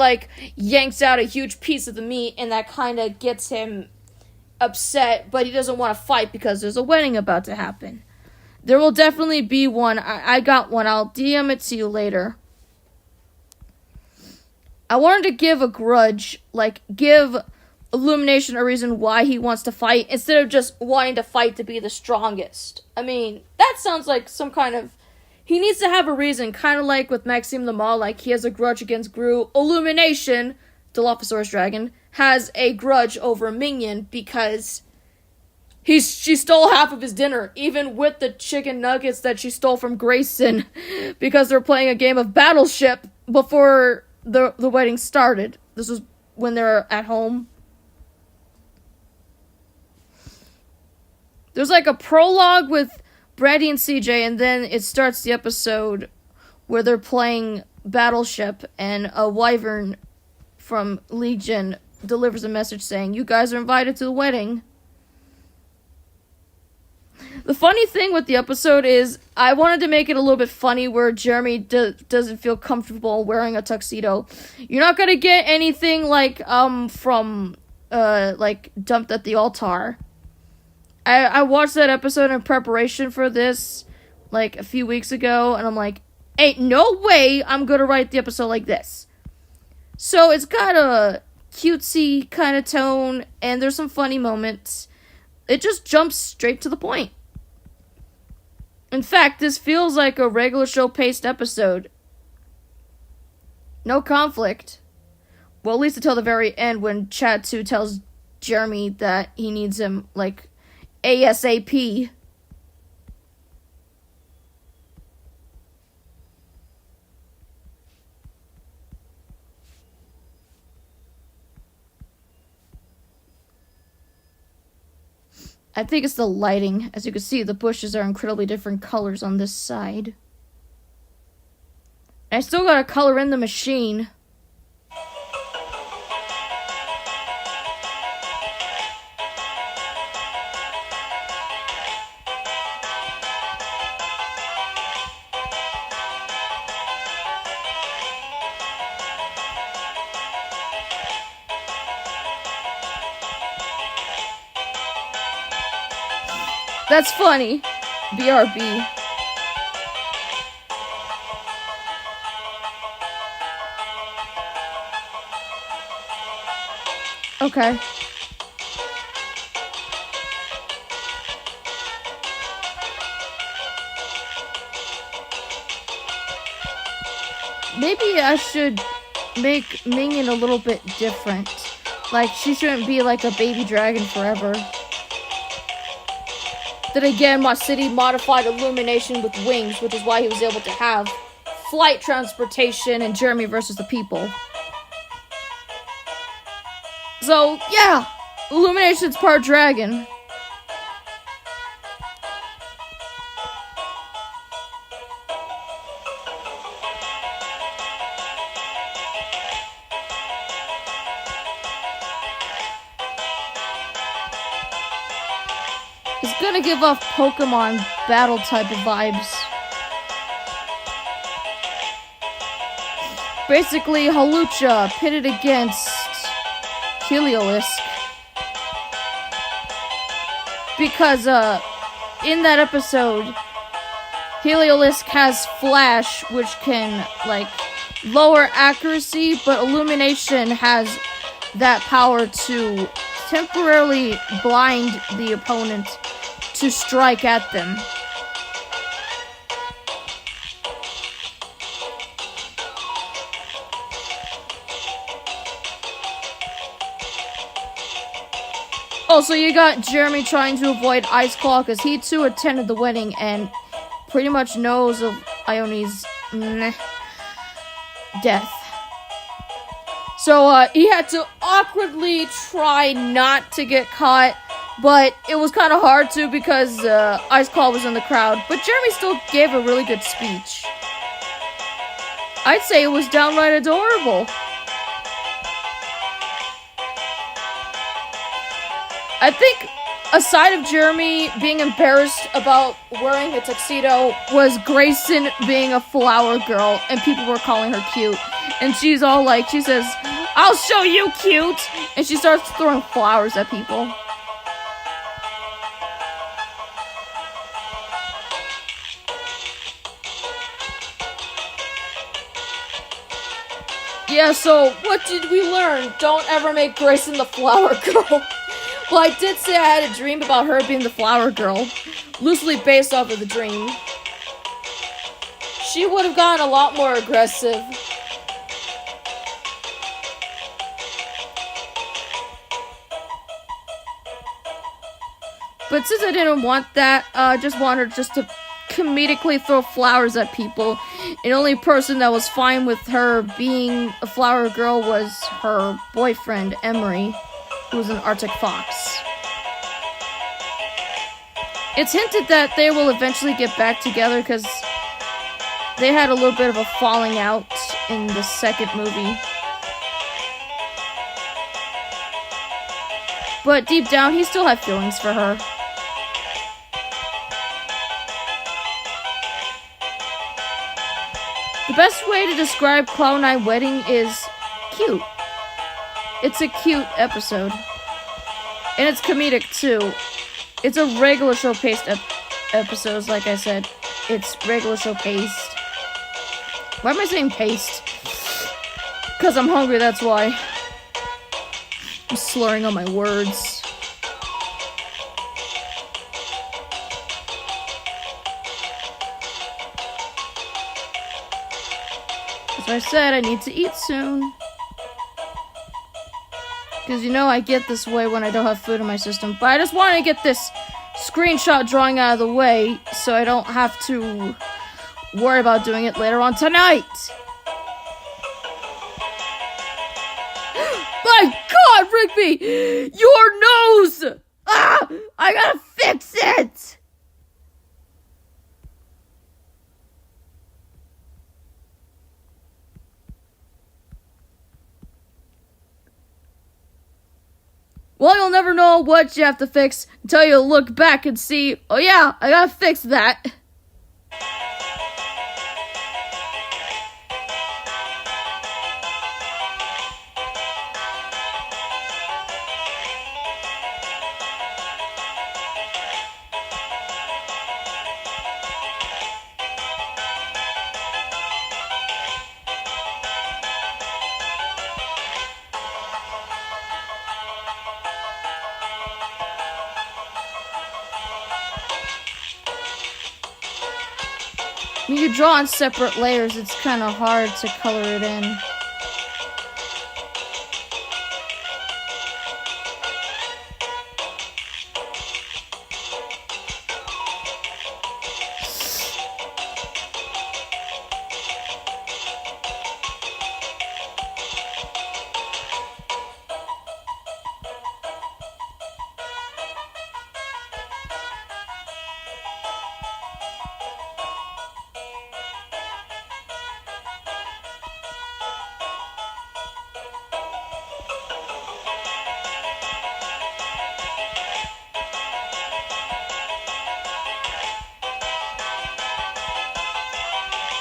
yanks out a huge piece of the meat, and that kind of gets him upset, but he doesn't want to fight because there's a wedding about to happen. There will definitely be one. I got one. I'll DM it to you later. I wanted to give a grudge, give Illumination a reason why he wants to fight, instead of just wanting to fight to be the strongest. I mean, that sounds like some kind of... He needs to have a reason, kind of like with Maxime the Maw, like he has a grudge against Gru. Illumination, Dilophosaurus dragon, has a grudge over Minion because she stole half of his dinner, even with the chicken nuggets that she stole from Grayson, because they're playing a game of Battleship before the wedding started. This was when they're at home. There's a prologue with Brandy and CJ, and then it starts the episode where they're playing Battleship, and a wyvern from Legion delivers a message saying, "You guys are invited to the wedding." The funny thing with the episode is, I wanted to make it a little bit funny where Jeremy doesn't feel comfortable wearing a tuxedo. You're not gonna get anything from like dumped at the altar. I watched that episode in preparation for this like a few weeks ago, and I'm like, ain't no way I'm gonna write the episode like this. So it's got a cutesy kind of tone, and there's some funny moments. It just jumps straight to the point. In fact, this feels like a regular show-paced episode. No conflict. Well, at least until the very end when Chad 2 tells Jeremy that he needs him, like, ASAP. I think it's the lighting. As you can see, the bushes are incredibly different colors on this side. I still gotta color in the machine. That's funny. BRB. Okay. Maybe I should make Minion a little bit different. Like, she shouldn't be like a baby dragon forever. Then again, my city modified illumination with wings, which is why he was able to have flight transportation in Jeremy versus the People. So, yeah, illumination's part dragon. It's gonna give off Pokemon battle type of vibes. Basically, Hawlucha pitted against Heliolisk. Because, in that episode, Heliolisk has Flash, which can, like, lower accuracy, but Illumination has that power to temporarily blind the opponent to strike at them. Also, you got Jeremy trying to avoid Ice Claw because he too attended the wedding and pretty much knows of Ione's death. So he had to awkwardly try not to get caught, but it was kind of hard to because Ice Claw was in the crowd. But Jeremy still gave a really good speech. I'd say it was downright adorable. I think, aside of Jeremy being embarrassed about wearing a tuxedo, was Grayson being a flower girl, and people were calling her cute. And she's all like, she says, "I'll show you cute!" And she starts throwing flowers at people. Yeah, so, what did we learn? Don't ever make Grayson the flower girl. Well, I did say I had a dream about her being the flower girl, loosely based off of the dream. She would have gotten a lot more aggressive. But since I didn't want that, I just wanted to comedically throw flowers at people. And the only person that was fine with her being a flower girl was her boyfriend, Emery, who was an Arctic fox. It's hinted that they will eventually get back together because they had a little bit of a falling out in the second movie. But deep down, he still had feelings for her. The best way to describe Cloud9 Wedding is cute. It's a cute episode. And it's comedic too. It's a regular show paced episodes, like I said. It's regular show paced. Why am I saying paced? Because I'm hungry, that's why. I'm slurring on my words. As I said, I need to eat soon. Because you know I get this way when I don't have food in my system. But I just wanted to get this screenshot drawing out of the way so I don't have to worry about doing it later on tonight. My God, Rigby! Your nose! Ah! I gotta fix it! Well, you'll never know what you have to fix until you look back and see, oh yeah, I gotta fix that. When you draw on separate layers, it's kind of hard to color it in.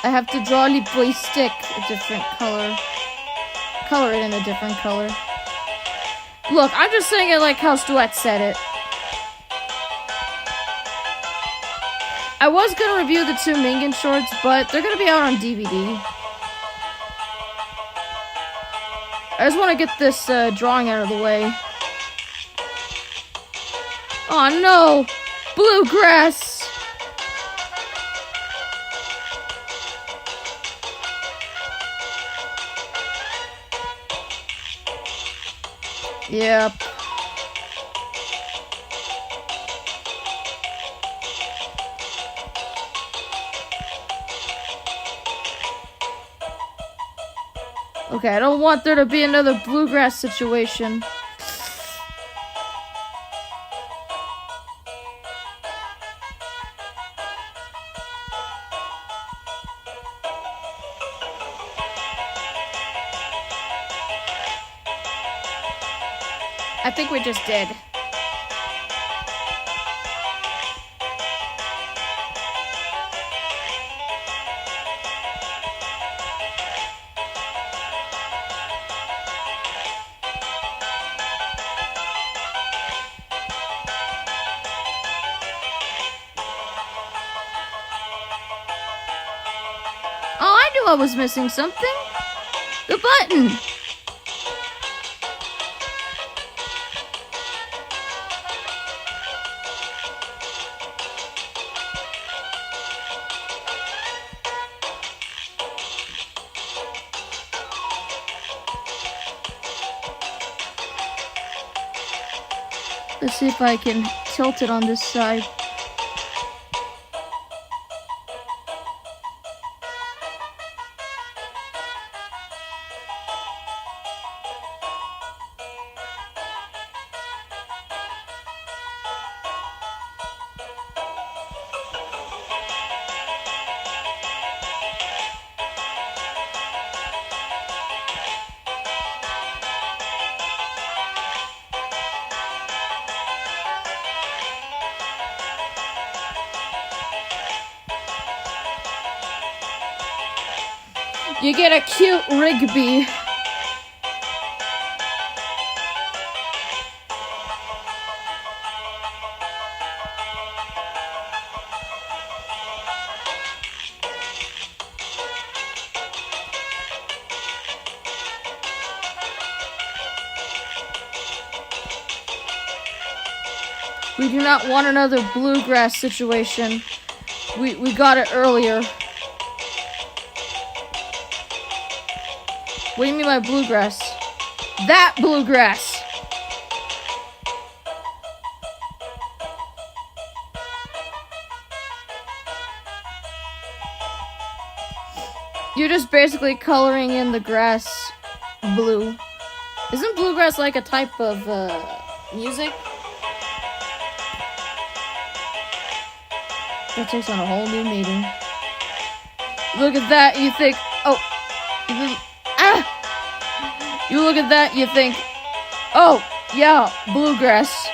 I have to draw the boy stick a different color. Color it in a different color. Look, I'm just saying it like how Stuart said it. I was gonna review the 2 Mingen shorts, but they're gonna be out on DVD. I just want to get this drawing out of the way. Oh no! Bluegrass! Yep. Okay, I don't want there to be another bluegrass situation. I think we just did. Oh, I knew I was missing something. The button. Let's see if I can tilt it on this side. You get a cute Rigby. We do not want another bluegrass situation. We got it earlier. What do you mean by bluegrass? That bluegrass! You're just basically coloring in the grass blue. Isn't bluegrass like a type of music? That takes on a whole new meaning. Look at that, you think, oh, you look at that, you think, oh, yeah, bluegrass.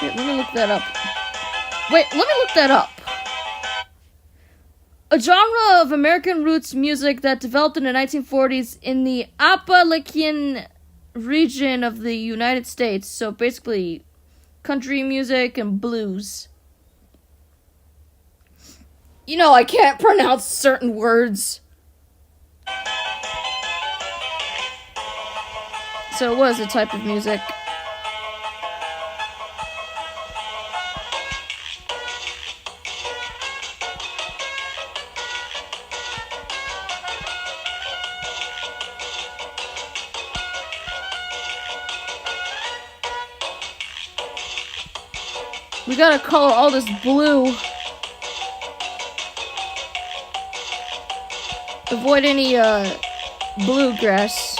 Wait, let me look that up. Wait, let me look that up. A genre of American roots music that developed in the 1940s in the Appalachian region of the United States. So basically, country music and blues. You know, I can't pronounce certain words. So it was a type of music. We gotta color all this blue. Avoid any, bluegrass.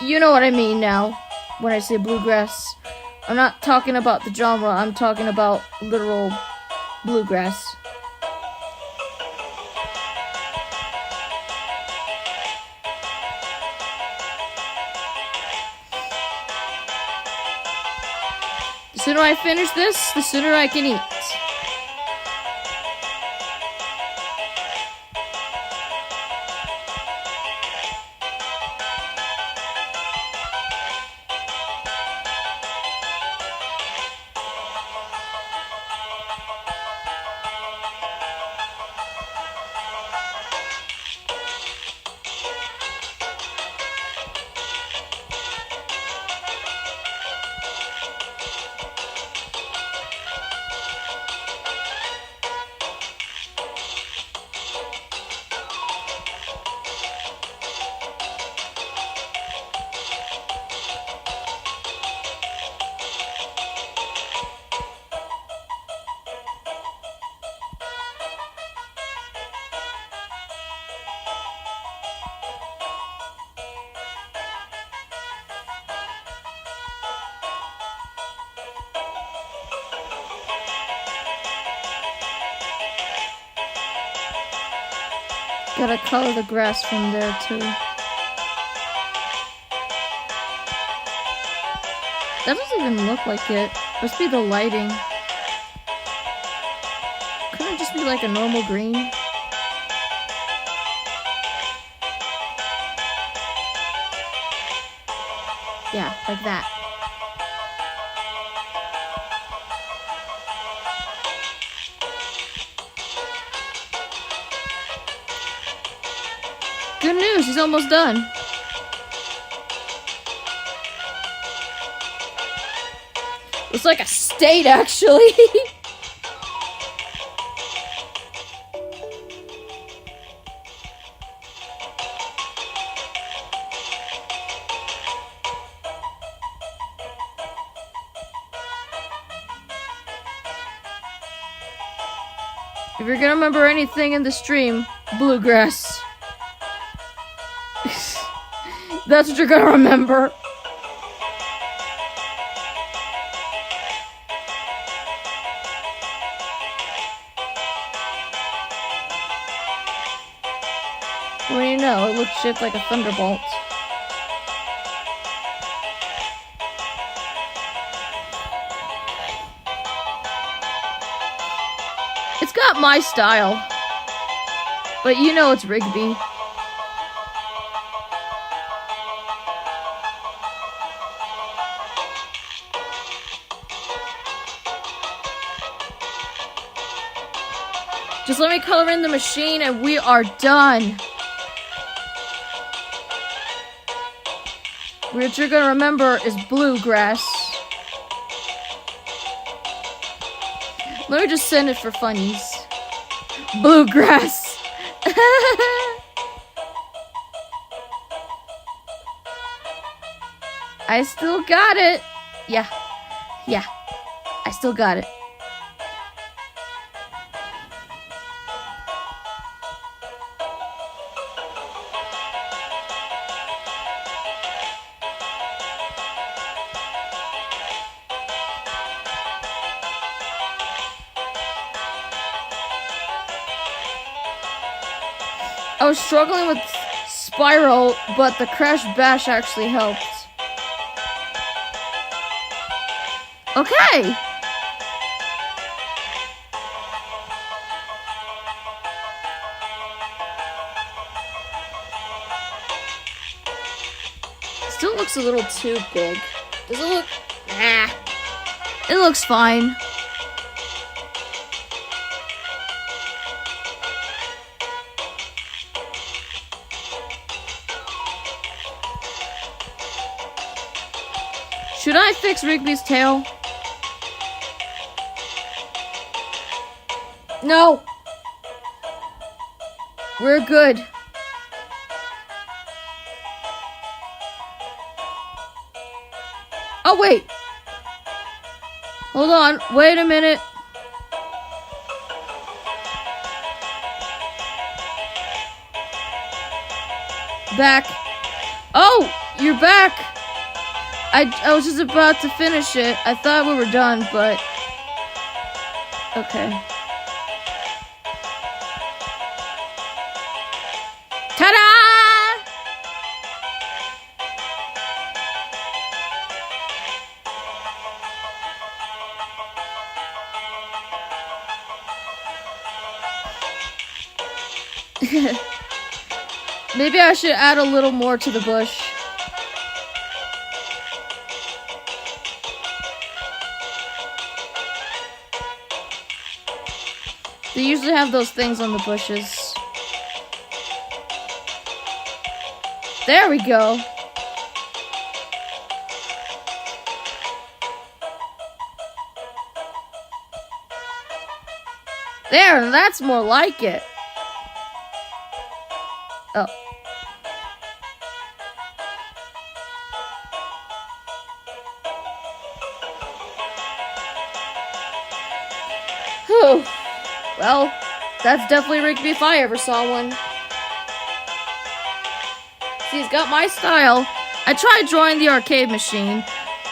You know what I mean now, when I say bluegrass. I'm not talking about the genre, I'm talking about literal bluegrass. The sooner I finish this, the sooner I can eat. Gotta color the grass from there too. That doesn't even look like it. Must be the lighting. Couldn't it just be like a normal green? Yeah, like that. Good news, he's almost done. It's like a state, actually. If you're gonna remember anything in the stream, bluegrass. That's what you're gonna remember. What do you know? It looks shaped like a thunderbolt. It's got my style. But you know it's Rigby. Just let me color in the machine and we are done. What you're gonna remember is bluegrass. Let me just send it for funnies. Bluegrass. I still got it. Yeah. I still got it. I was struggling with Spiral, but the Crash Bash actually helped. Okay! Still looks a little too big. Does it look... Nah. It looks fine. Should I fix Rigby's tail? No! We're good. Oh, wait. Hold on. Wait a minute. Back. Oh, you're back. I was just about to finish it. I thought we were done, but... Okay. Ta-da! Maybe I should add a little more to the bush. They usually have those things on the bushes. There we go. There, that's more like it. Oh. Whew. Well, that's definitely Rigby if I ever saw one. See, he's got my style. I tried drawing the arcade machine.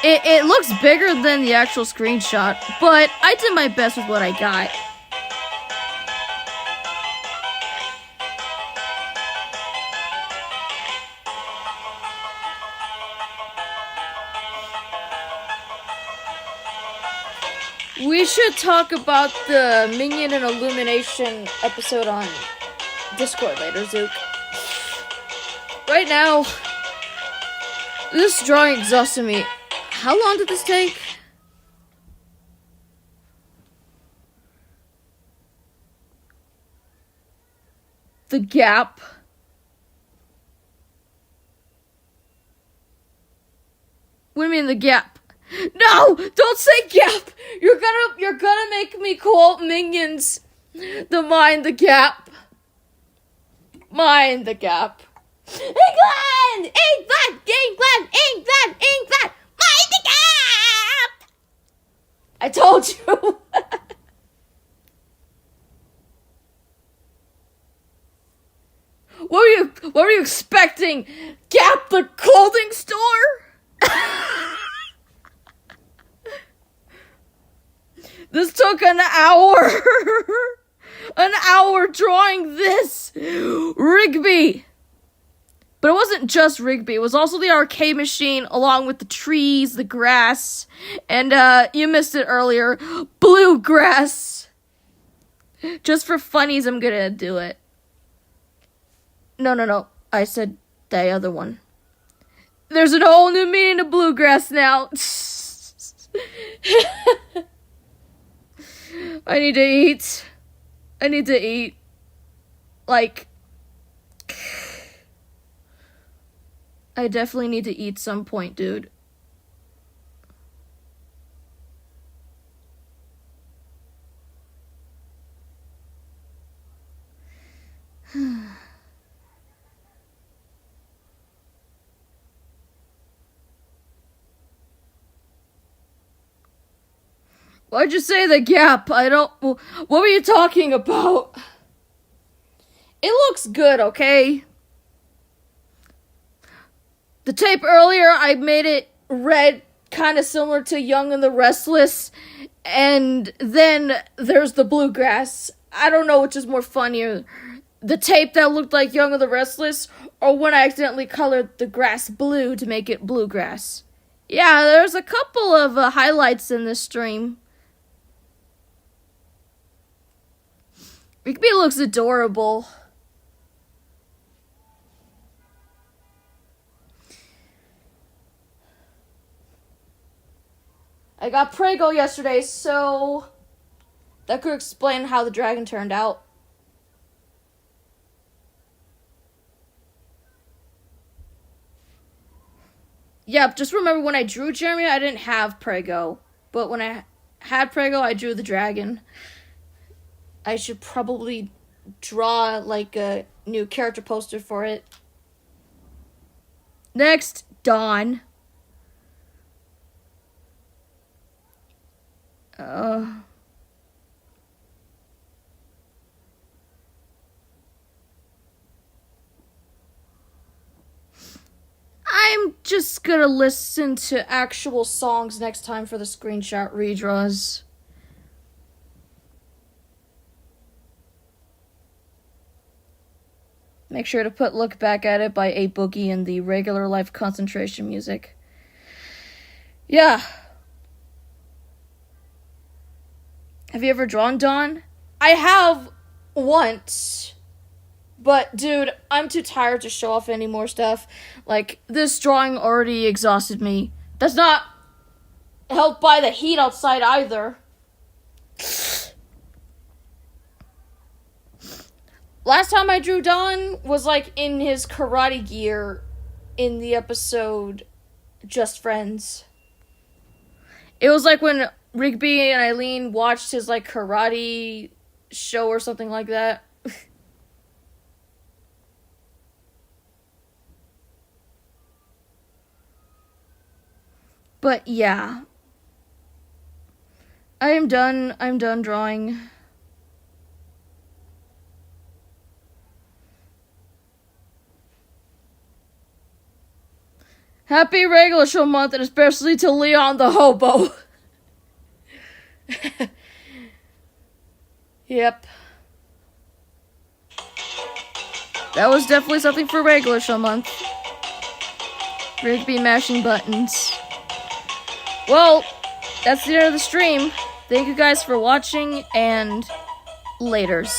It looks bigger than the actual screenshot, but I did my best with what I got. We should talk about the Minion and Illumination episode on Discord later, Zook. Right now, this drawing exhausted me. How long did this take? The gap. What do you mean the gap? No! Don't say gap! You're gonna make me quote Minions. The mind the gap. Mind the gap. England! England! England! England! England! Mind the gap! I told you. What were you expecting? Gap the clothing store? This took an hour. An hour drawing this. Rigby. But it wasn't just Rigby. It was also the arcade machine along with the trees, the grass, and you missed it earlier, bluegrass. Just for funnies, I'm gonna do it. No. I said the other one. There's a whole new meaning to bluegrass now. I need to eat. I need to eat. Like, I definitely need to eat some point, dude. Why'd you say the gap? I don't... What were you talking about? It looks good, okay? The tape earlier, I made it red, kind of similar to Young and the Restless. And then there's the bluegrass. I don't know which is more funnier. The tape that looked like Young and the Restless, or when I accidentally colored the grass blue to make it bluegrass. Yeah, there's a couple of highlights in this stream. Rigby looks adorable. I got Prego yesterday, so that could explain how the dragon turned out. Yep, just remember when I drew Jeremy, I didn't have Prego. But when I had Prego, I drew the dragon. I should probably draw, like, a new character poster for it. Next, Dawn. I'm just gonna listen to actual songs next time for the screenshot redraws. Make sure to put Look Back at It by A Boogie in the regular life concentration music. Yeah. Have you ever drawn Dawn? I have once. But, dude, I'm too tired to show off any more stuff. Like, this drawing already exhausted me. That's not helped by the heat outside either. Last time I drew Dawn was, like, in his karate gear in the episode Just Friends. It was like when Rigby and Eileen watched his, like, karate show or something like that. But yeah. I'm done drawing. Happy regular show month, and especially to Leon the hobo. Yep. That was definitely something for regular show month. Rigby mashing buttons. Well, that's the end of the stream. Thank you guys for watching, and laters.